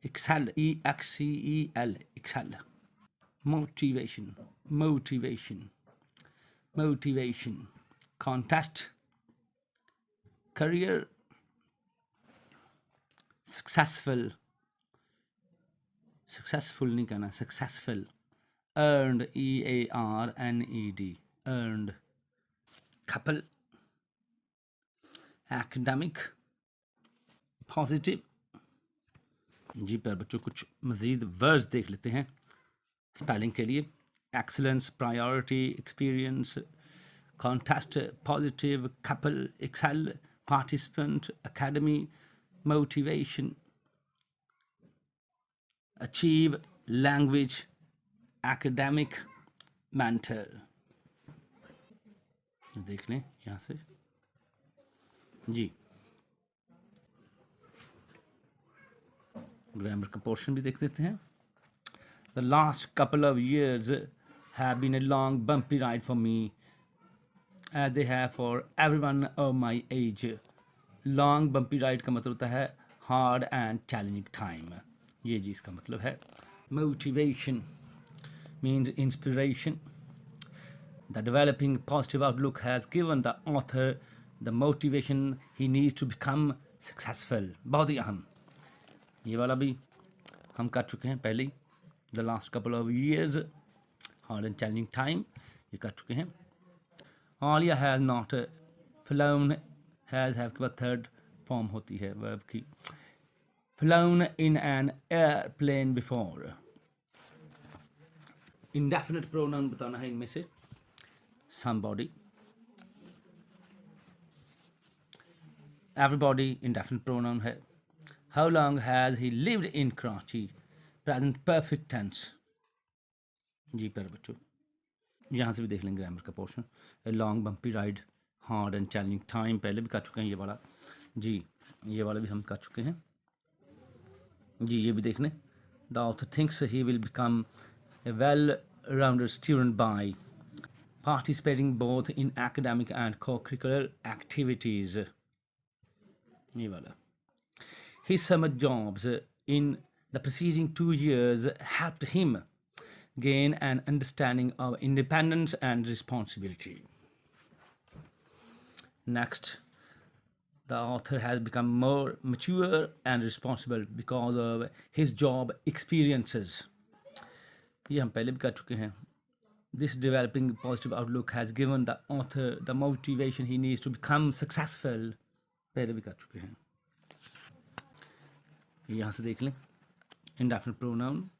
Speaker 2: excel, EXCEL, excel. Motivation, contest, career, successful नहीं कहना, successful, earned, EARNED, earned, couple, academic, positive। जी पर बच्चों कुछ मज़ीद वर्ड्स देख लेते हैं स्पेलिंग के लिए। Excellence, priority, experience, contest, positive, couple, excel, participant, academy, motivation, achieve, language, academic, mentor. देख लें यहाँ से जी। ग्रामर का पोर्शन भी देख लेते हैं। The last couple of years have been a long bumpy ride for me, as they have for everyone of my age. Long bumpy ride का मतलब होता है hard and challenging time। ये जी इसका मतलब है। Motivation means inspiration. The developing positive outlook has given the author the motivation he needs to become successful। बहुत ही अहम, ये वाला भी हम कर चुके हैं पहले ही। The last couple of years, hard and challenging time, ये कर चुके हैं। Alia has not flown, has have के बाद थर्ड फॉर्म होती है वर्ब की। Flown in an airplane before। Indefinite pronoun बताना है इनमें से। Somebody, everybody indefinite pronoun है। How long has he lived in Karachi? Present perfect tense। जी पर बच्चों यहाँ से भी देख लेंगे ग्रामर का portion. A long bumpy ride, hard and challenging time पहले भी कर चुके हैं ये वाला जी, ये वाला भी हम कर चुके हैं जी। ये भी देख लें। The author thinks he will become a well-rounded student by participating both in academic and co-curricular activities। ये वाला। His summer jobs in the preceding 2 years helped him gain an understanding of independence and responsibility। Next, the author has become more mature and responsible because of his job experiences। ये हम पहले भी कर चुके हैं। This developing positive outlook has given the author the motivation he needs to become successful। पहले भी कर चुके हैं। यहाँ से देख लें। इंडेफिनिट प्रोनाउन,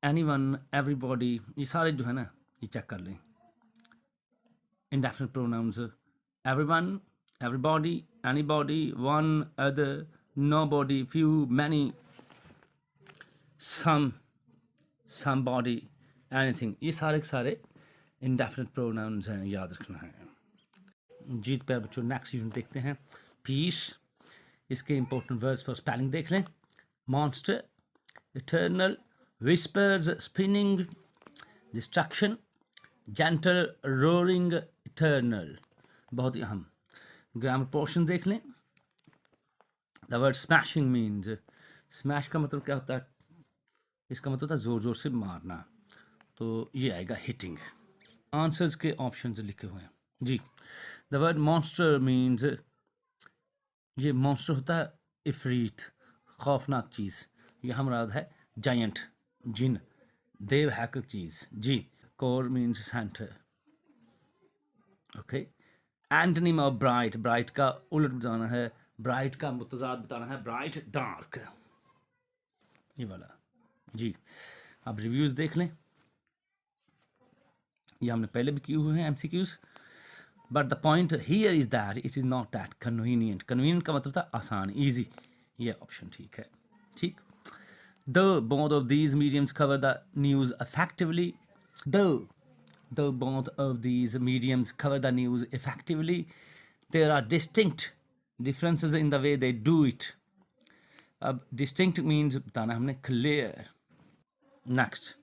Speaker 2: एनीवन, एवरीबॉडी, ये सारे जो है ना ये चेक कर लें। Indefinite pronouns everyone, everybody, anybody, one, other, nobody, few, many, some, somebody, anything, ये सारे के सारे इंडेफिनिट प्रोनाउंस हैं, याद रखना है। जीत पर बच्चों नेक्स्ट यूनिट देखते हैं। पीस, इसके इंपॉर्टेंट वर्ड्स फॉर स्पेलिंग देख लें। Monster, eternal, whispers, spinning, destruction, gentle, roaring, eternal। बहुत ही अहम। ग्रामर पोर्शन देख लें। The word smashing means, smash का मतलब क्या होता है? इसका मतलब होता है ज़ोर ज़ोर से मारना, तो ये आएगा हिटिंग। आंसर्स के ऑप्शंस लिखे हुए हैं जी। द वर्ड मॉन्स्टर मीन्स, ये मॉन्स्टर होता है इफरीत, खौफनाक चीज़। यहाँ मुराद है जायंट, जिन, देव हैकर चीज़ जी। Core means centre. Okay. Antonym of bright, bright का उलट बताना है, ब्राइट का मुतजाद बताना है ब्राइट, डार्क, ये वाला जी। अब रिव्यूज़ देख लें। ये हमने पहले भी किए हुए हैं MCQs। But the point here is that it is not that convenient. Convenient का मतलब था आसान, ईजी, ये ऑप्शन ठीक है। ठीक। Though both of these mediums cover the news effectively, though both of these mediums cover the news effectively, there are distinct differences in the way they do it. अब distinct means बताना हमने clear. Next,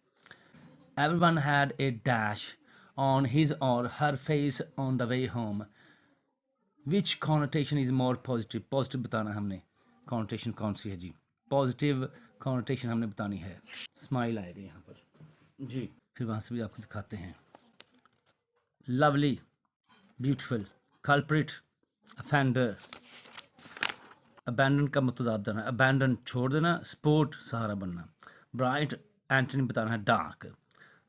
Speaker 2: everyone had a dash on his or her face on the way home, which connotation is more positive. Positive बताना हमने, connotation कौन सी है जी, positive connotation हमने बतानी है। स्माइल आएगी यहाँ पर जी। फिर वहाँ से भी आपको दिखाते हैं। Lovely, beautiful, culprit, offender. Abandon का मतलब देना, अबैंडन छोड़ देना, स्पोर्ट सहारा बनना। ब्राइट एंटनी बताना है dark.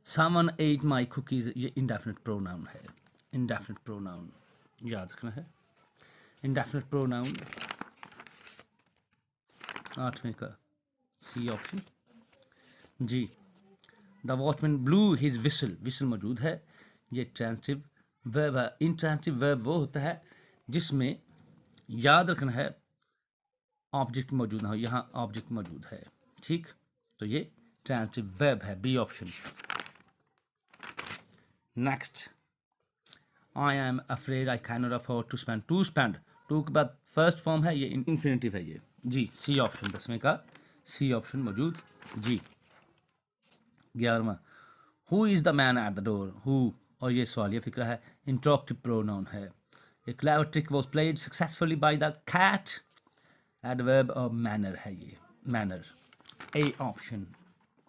Speaker 2: Someone ate my cookies, ये इंडेफिनिट प्रोनाउन है, इंडेफिनिट प्रोनाउन याद रखना है। इंडेफिनिट प्रोनाउन 8वें का सी ऑप्शन जी। The watchman blew his whistle, whistle मौजूद है, ये ट्रांसिटिव वर्ब है। इंट्रांसिटिव वर्ब वो होता है जिसमें याद रखना है ऑब्जेक्ट मौजूद ना हो, यहाँ ऑब्जेक्ट मौजूद है, ठीक, तो ये ट्रांसिटिव वर्ब है, B option. Next, I am afraid I can not afford to spend, to spend, to के बाद फर्स्ट फॉर्म है, ये इन्फिनिटिव है ये जी, सी ऑप्शन 10वें का सी ऑप्शन मौजूद जी। 11वां, who is the man at the door, who, और ये सवालिया फिक्रा है, इंट्रोक्टिव प्रोनाउन है। A clever trick was played successfully by the cat, adverb और मैनर है ये, मैनर, ए ऑप्शन,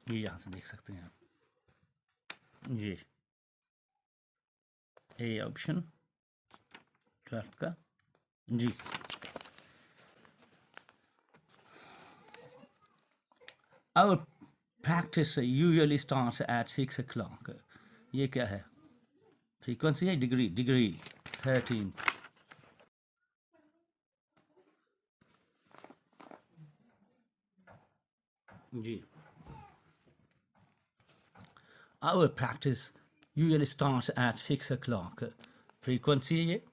Speaker 2: ये यहाँ से देख सकते हैं ये ए ऑप्शन 12 का जी। Our practice usually starts at 6 o'clock. ये क्या है, फ्रीक्वेंसी है, डिग्री, डिग्री 13। जी, our practice usually starts at 6 o'clock. Frequency है ये,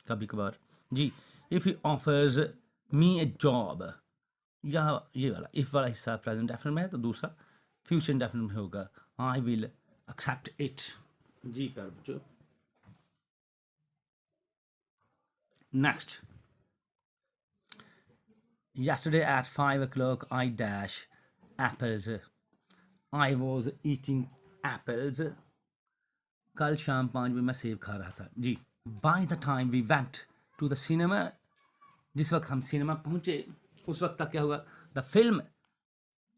Speaker 2: कभी कभार जी। If he offers me a job, यहाँ ये वाला इफ़ वाला हिस्सा प्रेजेंट डेफिनेट में है, तो दूसरा फ्यूचर इंडेफिनिट में होगा, आई विल एक्सेप्ट इट जी पर बच्चों। Next, yesterday at 5 o'clock I dash apples, I was eating apples, कल शाम 5 बजे मैं सेब खा रहा था जी। by the time we went to the cinema, जिस वक्त हम सिनेमा पहुंचे उस वक्त तक क्या होगा, द फिल्म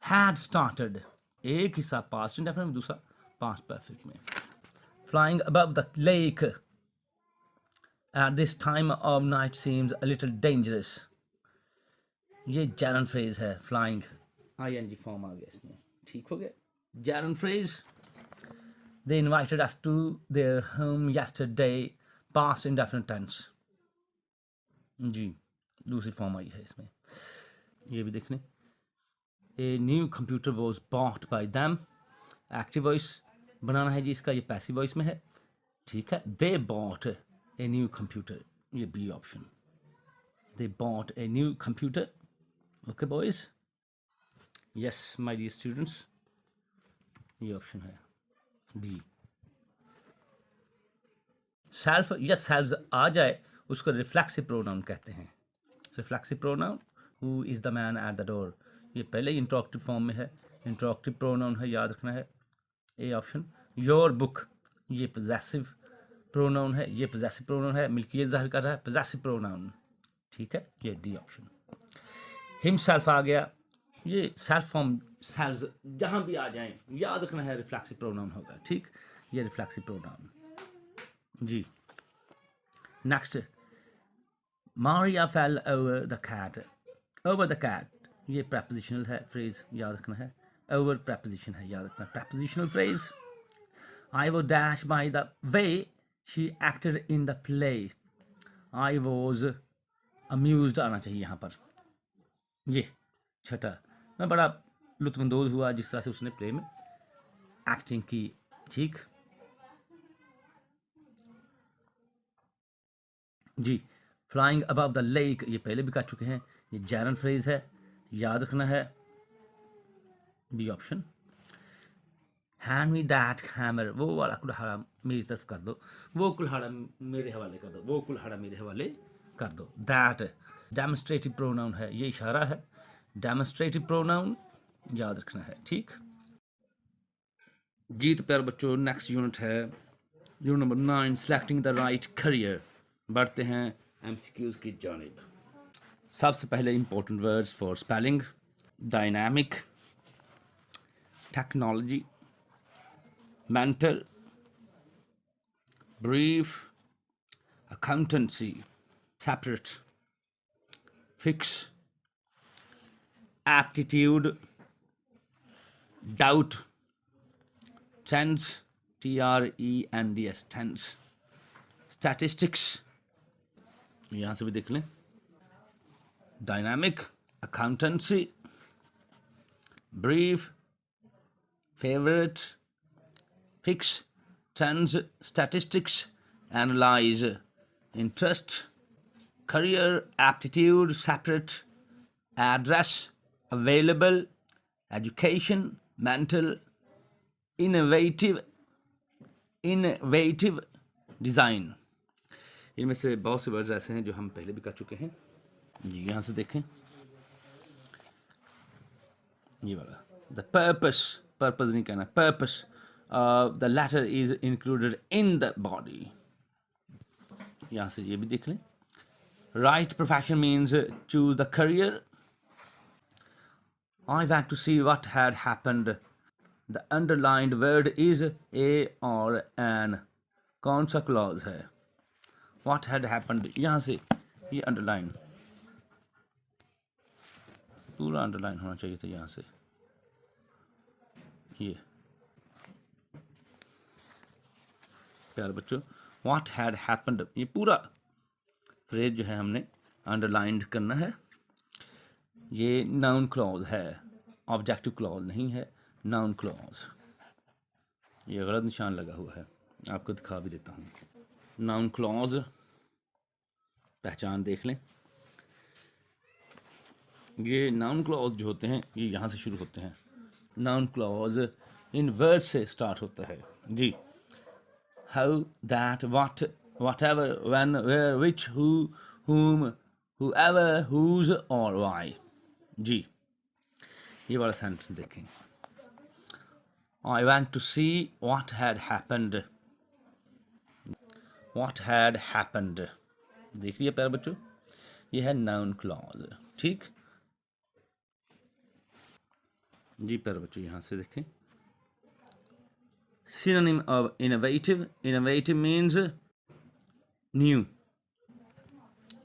Speaker 2: हैड स्टार्टेड, एक हिस्सा पास्ट इंडेफिनिट में, दूसरा पास्ट परफेक्ट में। Flying above the lake at this time of night seems a little dangerous, ये जर्नल फ्रेज है, फ्लाइंग आईएनजी फॉर्म आ गया इसमें, ठीक हो गया। Gerund phrase, they invited us to their home yesterday, past indefinite tense जी, दूसरी फॉर्म आई है इसमें, ये भी देखने। A new computer was bought by them, active voice बनाना है जी इसका, ये पैसिव वॉइस में है, ठीक है। They bought a new computer, ये B option, they bought a new computer. Okay boys, yes my dear students, ये ऑप्शन है डी। सेल्फ या सेल्व्स आ जाए उसको रिफ्लेक्सिव प्रोनाउन कहते हैं, reflexive pronoun. Who is the man at the door, ये पहले ही इंट्रोक्टिव फॉर्म में है, इंट्रोक्टिव प्रोनाउन है, याद रखना है, ए ऑप्शन। योर बुक, ये पोजेसिव प्रोनाउन है, ये पोजेसिव प्रोनाउन है, मिल्कियत जाहिर कर रहा है, पोजेसिव प्रोनाउन, ठीक है, ये डी ऑप्शन। हिमसेल्फ आ गया, ये सेल्फ फॉर्म, सेल्व्स जहाँ भी आ जाएं याद रखना है रिफ्लेक्सिव प्रोनाउन होगा, ठीक, ये रिफ्लेक्सिव प्रोनाउन जी। Next, Maria fell over the cat, over the cat, ये प्रेपोजिशनल है फ्रेज, याद रखना है, ओवर प्रेपोजिशन है, याद रखना, prepositional phrase. I was dash by the way she acted in the play, I was amused आना चाहिए यहाँ पर, ये छठा, मैं बड़ा लुत्फानंदोज हुआ जिस तरह से उसने प्ले में एक्टिंग की, ठीक जी। फ्लाइंग अबव द लेक, ये पहले भी कर चुके हैं, ये जर्नल फ्रेज है, याद रखना है, B option. Hand me that hammer, वो वाला कुल्हाड़ा मेरी तरफ कर दो, वो कुल्हाड़ा मेरे हवाले कर दो, वो कुल्हाड़ा मेरे हवाले कर दो, दैट डेमोस्ट्रेटिव प्रोनाउन है, ये इशारा है, डेमोस्ट्रेटिव प्रोनाउन याद रखना है, ठीक। जी तो प्यारे बच्चों, नेक्स्ट यूनिट है unit number 9, selecting the right career. बढ़ते हैं एमसीक्यूज की जानिब। सबसे पहले important words for spelling: dynamic, technology, mental, brief, accountancy, separate, fix, aptitude, doubt, tense, TRENDS, tense, statistics, यहाँ से भी देख लें, dynamic, accountancy, brief, favorite, fix, tense, statistics, analyze, interest, career, aptitude, separate, address, available, education, mental, innovative, design. इनमें से बहुत से words ऐसे हैं जो हम पहले भी कर चुके हैं। जी यहाँ से देखें, ये वाला द पर्पस, पर्पस नहीं कहना, purpose, the letter is included in the body. यहाँ से ये भी देख लें। Right profession means choose the career. I want to see what had happened. The underlined word is a or an. कौन सा क्लॉज है? What had happened, यहाँ से ये अंडरलाइन, पूरा अंडरलाइन होना चाहिए था। यहाँ से ये प्यारे बच्चों, what had happened, ये पूरा फ्रेज जो है हमने अंडरलाइंड करना है। ये नाउन क्लॉज है, ऑब्जेक्टिव क्लॉज नहीं है, नाउन क्लॉज। ये गलत निशान लगा हुआ है, आपको दिखा भी देता हूँ। नाउन क्लॉज पहचान देख लें। ये नाउन क्लॉज जो होते हैं ये यहाँ से शुरू होते हैं। नाउन क्लॉज इन वर्ड से स्टार्ट होता है। जी, how, that, what, whatever, when, where, which, who, whom, whoever, whose और why। जी, ये वाला सेंटेंस देखें। I went to see what had happened. What had happened, देख लिया प्यारे बच्चों, ये है नाउन क्लॉज, ठीक। जी प्यारे बच्चों, यहाँ से देखें। Synonym of innovative, innovative means new.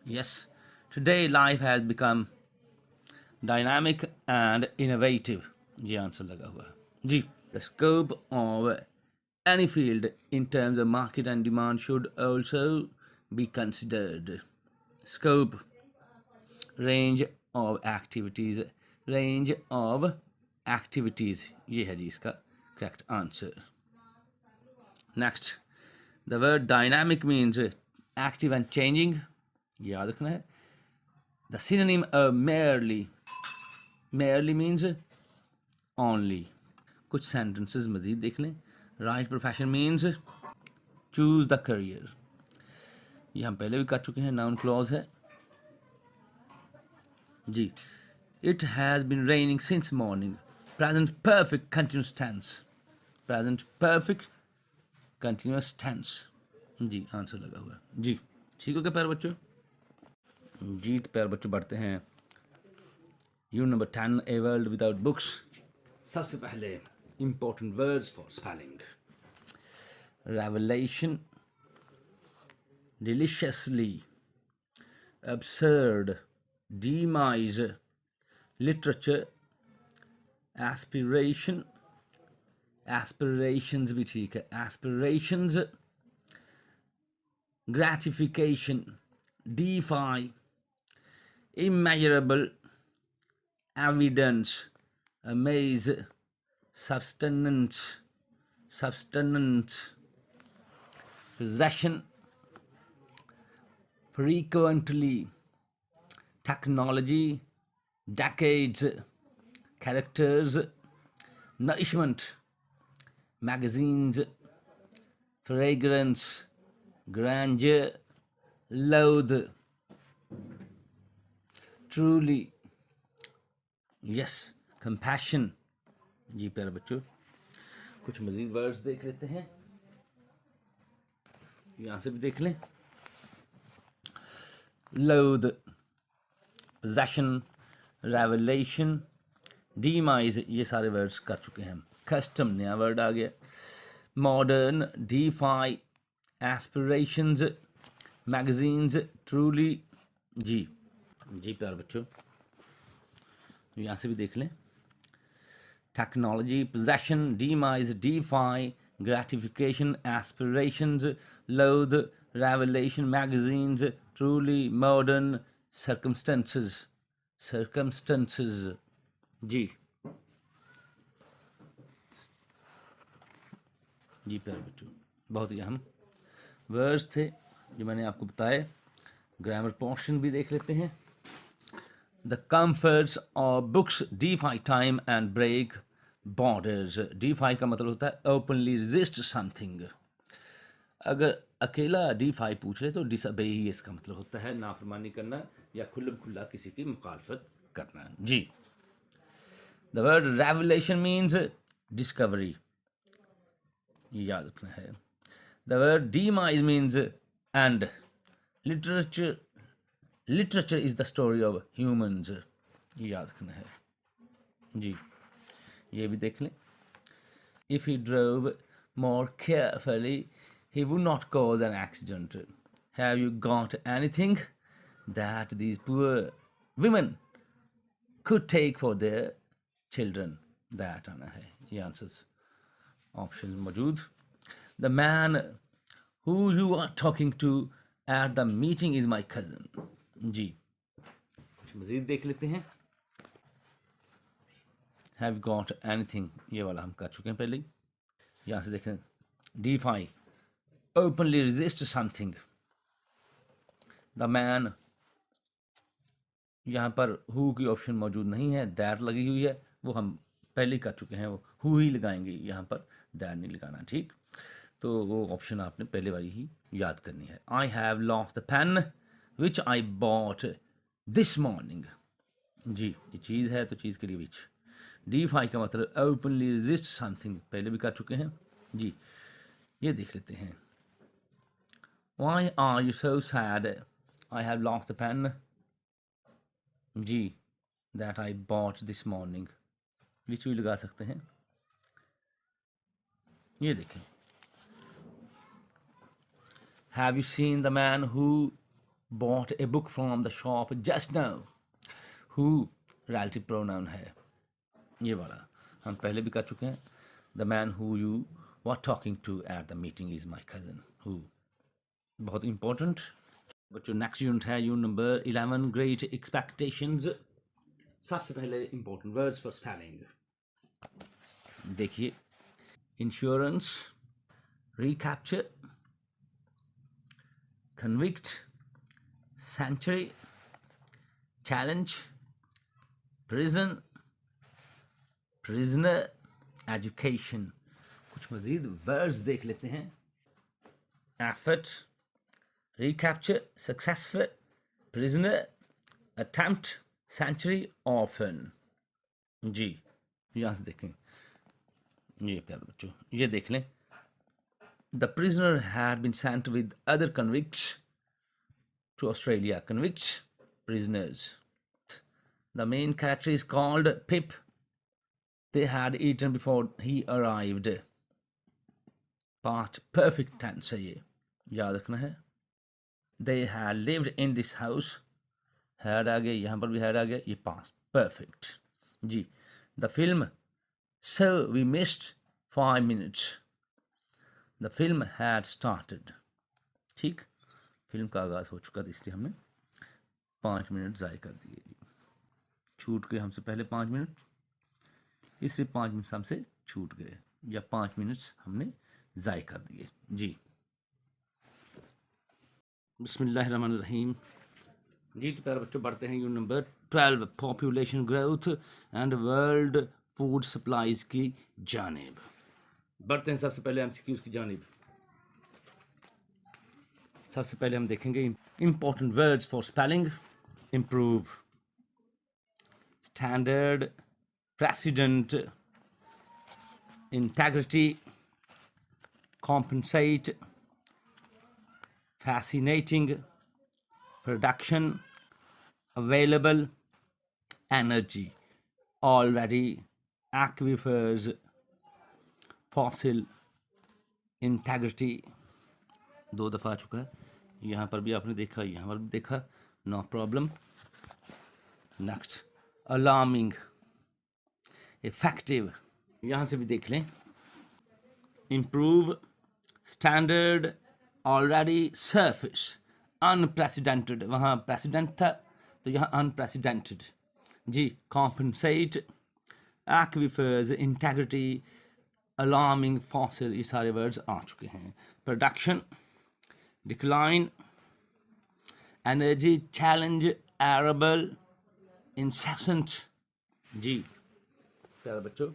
Speaker 2: Yes, today life has become dynamic and innovative। जी आंसर लगा हुआ है। जी, the scope of any field in terms of market and demand should also be considered. Scope, range of activities, range of activities, ये है जी इसका correct answer. Next, the word dynamic means active and changing, याद रखना है। The synonym merely, merely means only. कुछ sentences मजीद देख लें। Right profession means choose the career, ये हम पहले भी कर चुके हैं, नाउन क्लॉज है। जी, it has been raining since morning, present perfect continuous tense, present perfect continuous tense. जी आंसर लगा हुआ है। जी ठीक हो गया प्यारे बच्चों। जी तो प्यारे बच्चों, बढ़ते हैं unit number 10, a world without books. सबसे पहले important words for spelling: revelation, deliciously, absurd, demise, literature, aspiration, aspirations भी ठीक है, aspirations, gratification, defy, immeasurable, evidence, amaze, substance, possession, frequently, technology, decades, characters, nourishment, magazines, fragrance, grandeur, loathe, truly, yes, compassion. जी प्यारे बच्चों, कुछ मजीद words देख लेते हैं, यहाँ से भी देख लें। loathe, possession, revelation, demise, ये सारे वर्ड्स कर चुके हैं हम। custom, नया वर्ड आ गया। modern, defy, aspirations, magazines, truly। जी जी प्यारे बच्चों, यहाँ से भी देख लें। technology, possession, demise, defy, gratification, aspirations, loathe, revelation, magazines, truly, modern, circumstances, circumstances। जी जी प्यारे बच्चों, बहुत ही अहम वर्ड्स थे जो मैंने आपको बताए। ग्रामर पोर्शन भी देख लेते हैं। The comforts of books defy time and break borders। defy का मतलब होता है openly resist something। अगर अकेला defy पूछ ले तो disobey ही इसका मतलब होता है नाफरमानी करना या खुल्लम खुल्ला किसी की मुखालफत करना। जी, the word revelation means discovery, ये याद रखना है। the word demise means end। literature, literature is the story of humans, ये याद रखना है। जी, ये भी देख लें। if he drove more carefully he would not cause an accident। have you got anything that these poor women could take for their children? that आना है, ये आंसर्स ऑप्शन मौजूद। the man who you are talking to at the meeting is my cousin। जी, कुछ मजीद देख लेते हैं। have got anything, ये वाला हम कर चुके हैं पहले ही। यहाँ से देखें, defy, openly resist something। the man, यहाँ पर who की ऑप्शन मौजूद नहीं है, that लगी हुई है, वो हम पहले ही कर चुके हैं, वो who ही लगाएंगे, यहाँ पर that नहीं लगाना। ठीक, तो वो ऑप्शन आपने पहले वाली ही याद करनी है। I have lost the pen which I bought this morning। जी, ये चीज़ है तो चीज़ के लिए which। defy का मतलब openly resist something, पहले भी कर चुके हैं। जी, ये देख लेते हैं। Why are you so sad? I have lost the pen, ji, that I bought this morning, which भी लगा सकते हैं। ये देखें, have you seen the man who bought a book from the shop just now? who relative pronoun है, ये वाला हम पहले भी कर चुके हैं। the man who you were talking to at the meeting is my cousin। who बहुत इंपॉर्टेंट बच्चों। नेक्स्ट यूनिट है यूनिट नंबर 11, ग्रेट एक्सपेक्टेशंस। सबसे पहले इंपॉर्टेंट वर्ड्स फॉर स्पेलिंग देखिए। Insurance, recapture, convict, century, challenge, prison, prisoner, education. कुछ मजीद words देख लेते हैं। Effort, recapture, successful, prisoner, attempt, century, orphan। जी, यहाँ से देखें, ये प्यारे बच्चों ये देख लें। The prisoner had been sent with other convicts to Australia। convicts, prisoners। The main character is called Pip। They had eaten before he arrived। past perfect tense है, ये याद रखना है। They had lived in this house, had आ गया, यहाँ पर भी had आ गया, ये past perfect। जी, the film, so we missed 5 minutes। the film had started। ठीक, फिल्म का आगाज़ हो चुका था इसलिए हमने 5 मिनट ज़ाय कर दिए। छूट गए हमसे पहले 5 मिनट, इससे 5 मिनट हमसे छूट गए या 5 मिनट्स हमने ज़ाय कर दिए। जी, बिस्मिल्लाहिर्रहमानिर्रहीम। जी तो प्यारे बच्चों, बढ़ते हैं unit number 12, population growth and world food supplies की जानिब। बढ़ते हैं सबसे पहले एमसीक्यूज की जानिब। सबसे पहले हम देखेंगे important words for spelling. Improve, standard, precedent, integrity, compensate, fascinating, production, available, energy, already, aquifers, fossil, integrity, 2 दफ़ा आ चुका है, यहाँ पर भी आपने देखा, यहाँ पर भी देखा, no problem. Next, alarming, effective, यहाँ से भी देख लें, improve, standard, already, surface, unprecedented, वहाँ प्रेसिडेंट था तो यहाँ अनप्रेसिडेंटेड जी, compensate, aquifers, integrity, alarming, fossil, ये सारे वर्ड्स आ चुके हैं। Production, decline, energy, challenge, arable, incessant जी। प्यारे बच्चों,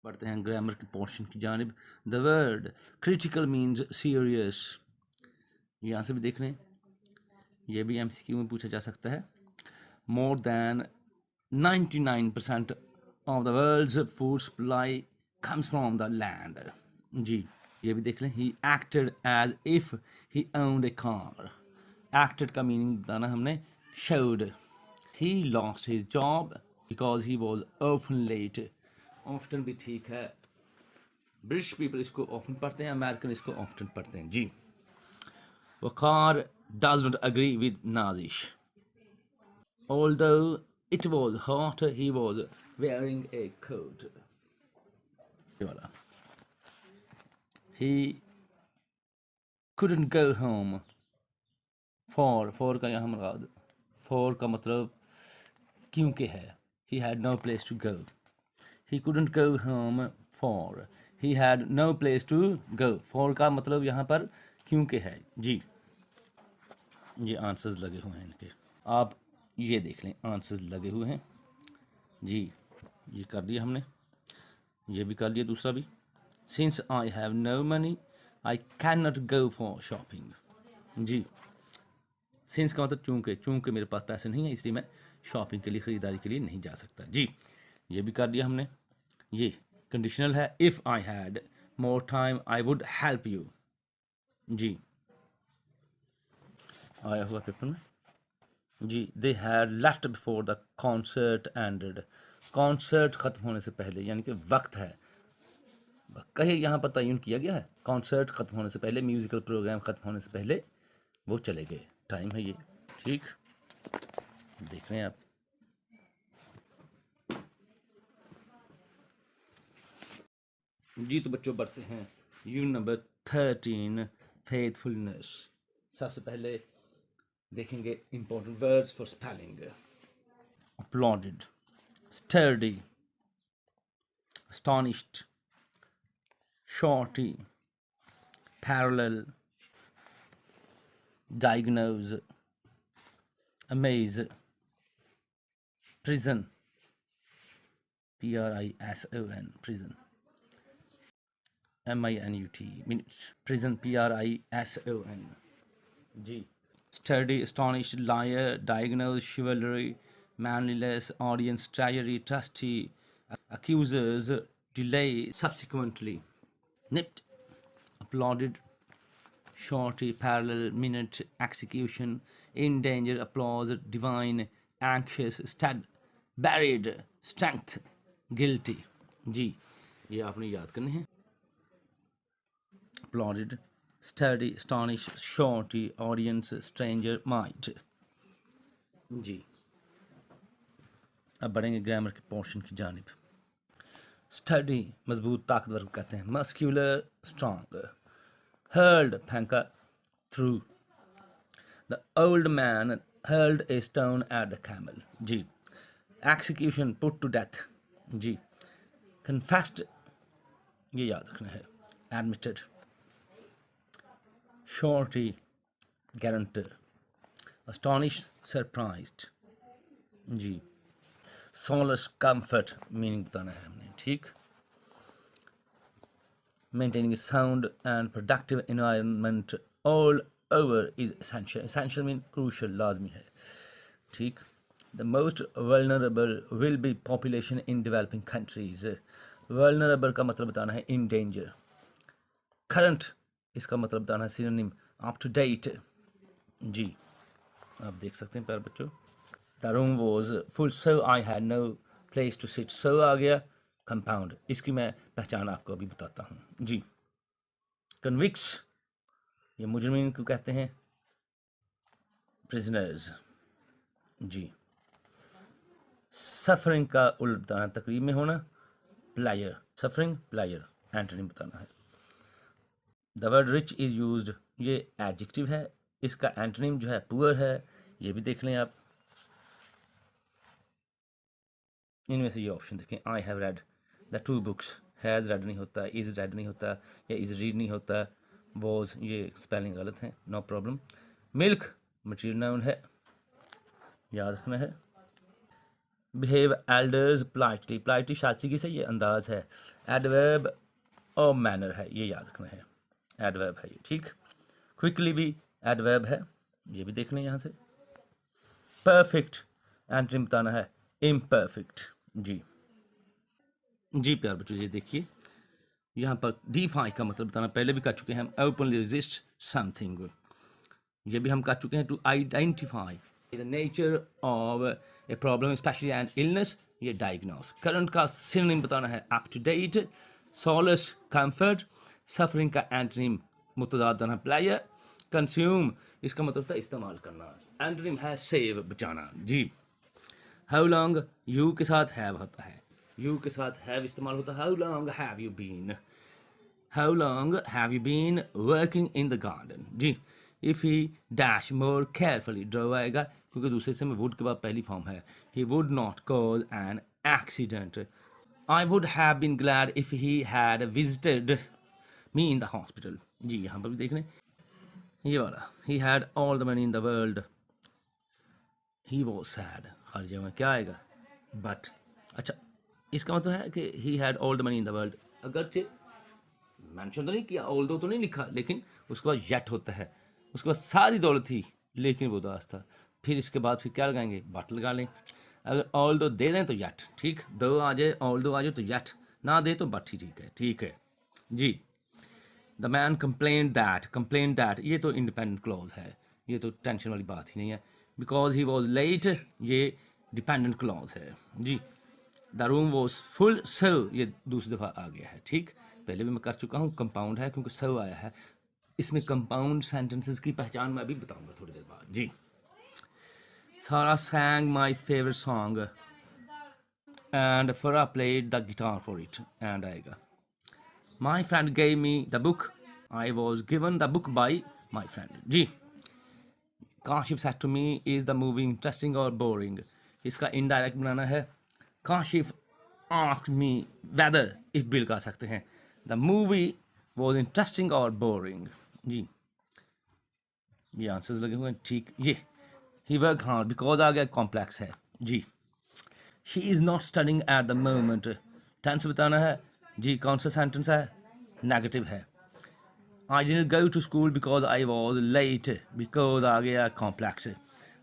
Speaker 2: बढ़ते हैं ग्रामर के पोर्शन की जानिब। The word critical means serious, यहाँ से भी देख लें, ये भी एमसीक्यू में पूछा जा सकता है। More than 99% of the world's food supply comes from the land जी, ये भी देख लें। He acted as if he owned a car, acted का मीनिंग बताना हमने, showed. He lost his job because he was often late, often भी ठीक है, ब्रिटिश पीपल इसको ऑफ्टन पढ़ते हैं, अमेरिकन इसको ऑफ्टन पढ़ते हैं जी। वकार does not agree with Nazish. Although it was hot, he was wearing a coat. He couldn't go home for का यहाँ मुराद, for का मतलब क्योंकि है। He had no place to go. He couldn't go home for. He had no place to go. For का मतलब यहाँ पर क्योंकि है जी। ये आंसर्स लगे हुए हैं इनके, आप ये देख लें, आंसर्स लगे हुए हैं जी। ये कर दिया हमने, ये भी कर दिया दूसरा भी। Since I have no money I can not go for shopping जी। सिंस का मतलब चूँकि मेरे पास पैसे नहीं है इसलिए मैं शॉपिंग के लिए, ख़रीदारी के लिए नहीं जा सकता जी। ये भी कर दिया हमने। ये कंडीशनल है, if I had more time I would help you जी, आया हुआ पेपर में जी। They had left before the concert ended, concert ख़त्म होने से पहले, यानी कि वक्त है, कहीं यहाँ पर तयन किया गया है, कॉन्सर्ट ख़त्म होने से पहले, म्यूज़िकल प्रोग्राम ख़त्म होने से पहले वो चले गए, टाइम है ये ठीक। देख रहे हैं आप, जी। तो बच्चों बढ़ते हैं यूनिट नंबर 13, फेथफुलनेस। सबसे पहले देखेंगे important words for spelling. Uploaded, sturdy, astonished, shorty, parallel, diagnose, amaze, prison, prison, prison, minut, minute, prison, prison जी। Sturdy, astonished, liar, diagnose, chivalry, manliness, audience, treasury, trustee, accusers, delay, subsequently, nipped, applauded, shorty, parallel, minute, execution, in danger, applause, divine, anxious, stud, buried, strength, guilty जी। ये आपने याद करने हैं। applauded, study, astonish, shorty, audience, stranger, might जी। अब बढ़ेंगे grammar के portion की जानिब। स्टडी, मजबूत, ताकतवर कहते हैं। Muscular, strong. हर्ल्ड, फेंका, threw. The old man hurled a stone at the camel जी। एक्सिक्यूशन, पुट टू डेथ जी। कन्फेस्ड, ये याद रखना है। Admitted. Surety, guarantor. Astonish, surprised जी। सॉलस, कंफर्ट, मीनिंग बताना है हमने ठीक। Maintaining sound and productive environment all over is essential, essential mean crucial, लाजमी है ठीक। The most vulnerable will be population in developing countries. Vulnerable का मतलब बताना है इन डेंजर। करंट इसका मतलब बताना है सिनोनिम अप टू डेट। जी आप देख सकते हैं प्यारे बच्चों, the room was full so I had no place to sit. So आ गया कंपाउंड, इसकी मैं पहचान आपको अभी बताता हूँ। जी कन्विक्स ये मुजरिमीन को कहते हैं, प्रिजनर्स। जी सफरिंग का उल्टा बताना, तकरीब में होना, प्लायर। सफरिंग प्लायर एंटोनिम बताना है। The word rich is used, ये एडजेक्टिव है, इसका एंटोनिम जो है पुअर है, ये भी देख लें आप। इनमें से ये ऑप्शन देखें, I have read the two books. Has red नहीं होता, इज़ रेड नहीं होता, या इज़ रीड नहीं होता, वॉज ये स्पेलिंग गलत है, no problem. Milk material noun है, याद रखना है। बिहेव एल्डर्स पोलाइटली, पोलाइटली शास्त्री से ये अंदाज है। एडवर्ब और मैनर है, ये याद रखना है, एडवर्ब है ये, ठीक। क्विकली भी एडवर्ब है, ये भी देख लें यहाँ से। परफेक्ट एंटोनिम बताना है इम्परफेक्ट। जी जी प्यार बच्चों, ये देखिए यहाँ पर डिफाई का मतलब बताना पहले भी कर चुके हैं हम, ओपनली रेजिस्ट समथिंग, ये भी हम कर चुके हैं। To identify the nature of a problem specially an illness, ये डायग्नोस। करंट का सिनोनिम बताना है up to date. Solace comfort, suffering का एंटोनिम मुतदाद बताना प्लायर। कंज्यूम इसका मतलब था इस्तेमाल करना, एंटोनिम है सेव बचाना। जी हाउ लॉन्ग यू के साथ हैव होता है, यू के साथ हैव इस्तेमाल होता है। How long have you been, how long have you been working in the garden. जी if he dash more carefully, drew आएगा क्योंकि दूसरे से में वुड के बाद पहली फॉर्म है। He would not cause an accident. I would have been glad if he had visited me in the hospital. जी यहाँ पर भी देख लें ये वाला, he had all the money in the world, he was sad, खारिज में क्या आएगा बट। अच्छा इसका मतलब है कि ही had all the money in the world, अगरचे मैंशन तो नहीं किया, ऑल दो तो नहीं लिखा, लेकिन उसके बाद येट होता है, उसके बाद सारी दौलत थी लेकिन वो उदास था। फिर इसके बाद फिर क्या लगाएंगे, बट लगा लें। अगर ऑल दो दे दें तो येट, ठीक, दो आ जाए ऑल दो आ जाए तो येट, ना दे तो बट ही ठीक है, ठीक है। जी द मैन कंप्लेन दैट, ये तो इंडिपेंडेंट क्लॉज है, ये तो टेंशन वाली बात ही नहीं है। बिकॉज ही वॉज लेट, ये डिपेंडेंट क्लॉज है। जी the room was full so, ये दूसरी दफ़ा आ गया है, ठीक, पहले भी मैं कर चुका हूँ। कंपाउंड है क्योंकि सो आया है, इसमें कंपाउंड सेंटेंसेस की पहचान मैं भी बताऊंगा थोड़ी देर बाद। जी Sara sang my favourite song and Farah played the guitar for it, and आएगा। My friend gave me the book, I was given the book by my friend. जी Kashif said to me is the movie interesting or boring, इसका indirect बनाना है। Kashif asked me whether, if बिल कर सकते हैं, the movie was interesting or boring. जी ये आंसर्स लगे हुए हैं, ठीक। ये ही वर्क हार्ड, बिकॉज आ गया कॉम्प्लेक्स है। जी she is not studying at the moment, tense बताना है। जी कौन सा सेंटेंस है, नेगेटिव है। I didn't go to school because I was late, because आ गया complex.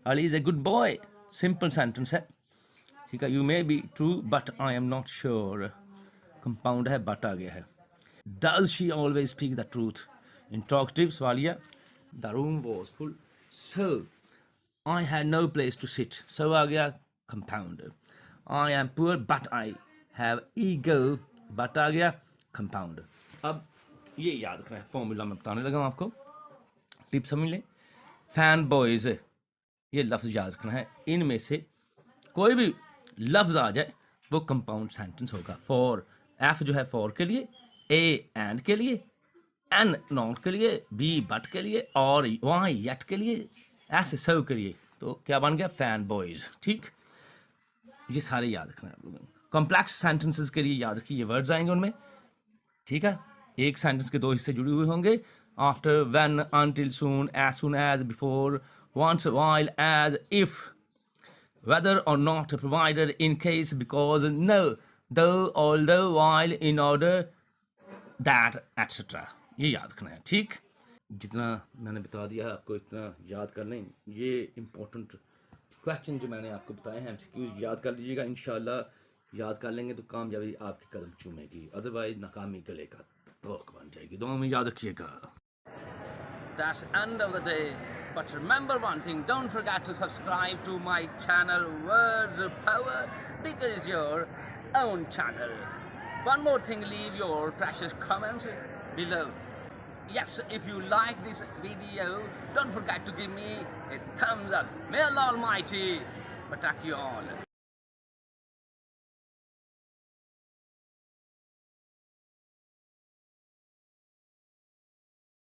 Speaker 2: Ali is a good boy, simple sentence है, ठीक है। You may be true but I am not sure, compound है, बट आ गया है। Does she always speak the truth, interrogative सवालिया। The room was full so I had no place to sit, so आ गया compound. I am poor but I have ego, but आ गया compound. अब ये याद रखना है, फॉर्मूला मैं बताने लगा हूँ आपको, टिप समझ लें। फैन बॉयज, ये लफ्ज़ याद रखना है, इनमें से कोई भी लफ्ज़ आ जाए वो कंपाउंड सेंटेंस होगा। फॉर, एफ जो है फॉर के लिए, ए एंड के लिए, एन नॉट के लिए, बी बट के लिए, और वहाँ येट के लिए, एस सो के लिए, तो क्या बन गया फैन बॉयज, ठीक। ये सारे याद रखना है आप लोगों को। कॉम्प्लेक्स सेंटेंसेस के लिए याद रखिए ये वर्ड्स आएंगे उनमें, ठीक है। एक सेंटेंस के दो हिस्से जुड़े हुए होंगे, after, when, until, soon as, before, once, while, as, if, whether or not, provided, in case, because, no, though, although, while, in order, that, etc. ये याद रखना है, ठीक। जितना मैंने बता दिया आपको इतना याद कर लें, ये इम्पोर्टेंट क्वेश्चन जो मैंने आपको बताए हैं MCQs याद कर लीजिएगा। इंशाल्लाह याद कर लेंगे तो कामयाबी आपके कदम चूमेगी, अदरवाइज नाकामी गले का तोक बन जाएगी। दुआ में याद रखिएगा। That's end of the day. But remember one thing, don't forget to subscribe to my channel. Words of Power, bigger is your own channel. One more thing, leave your precious comments below. Yes, if you like this video, don't forget to give me a thumbs up. May Allah Almighty protect you all.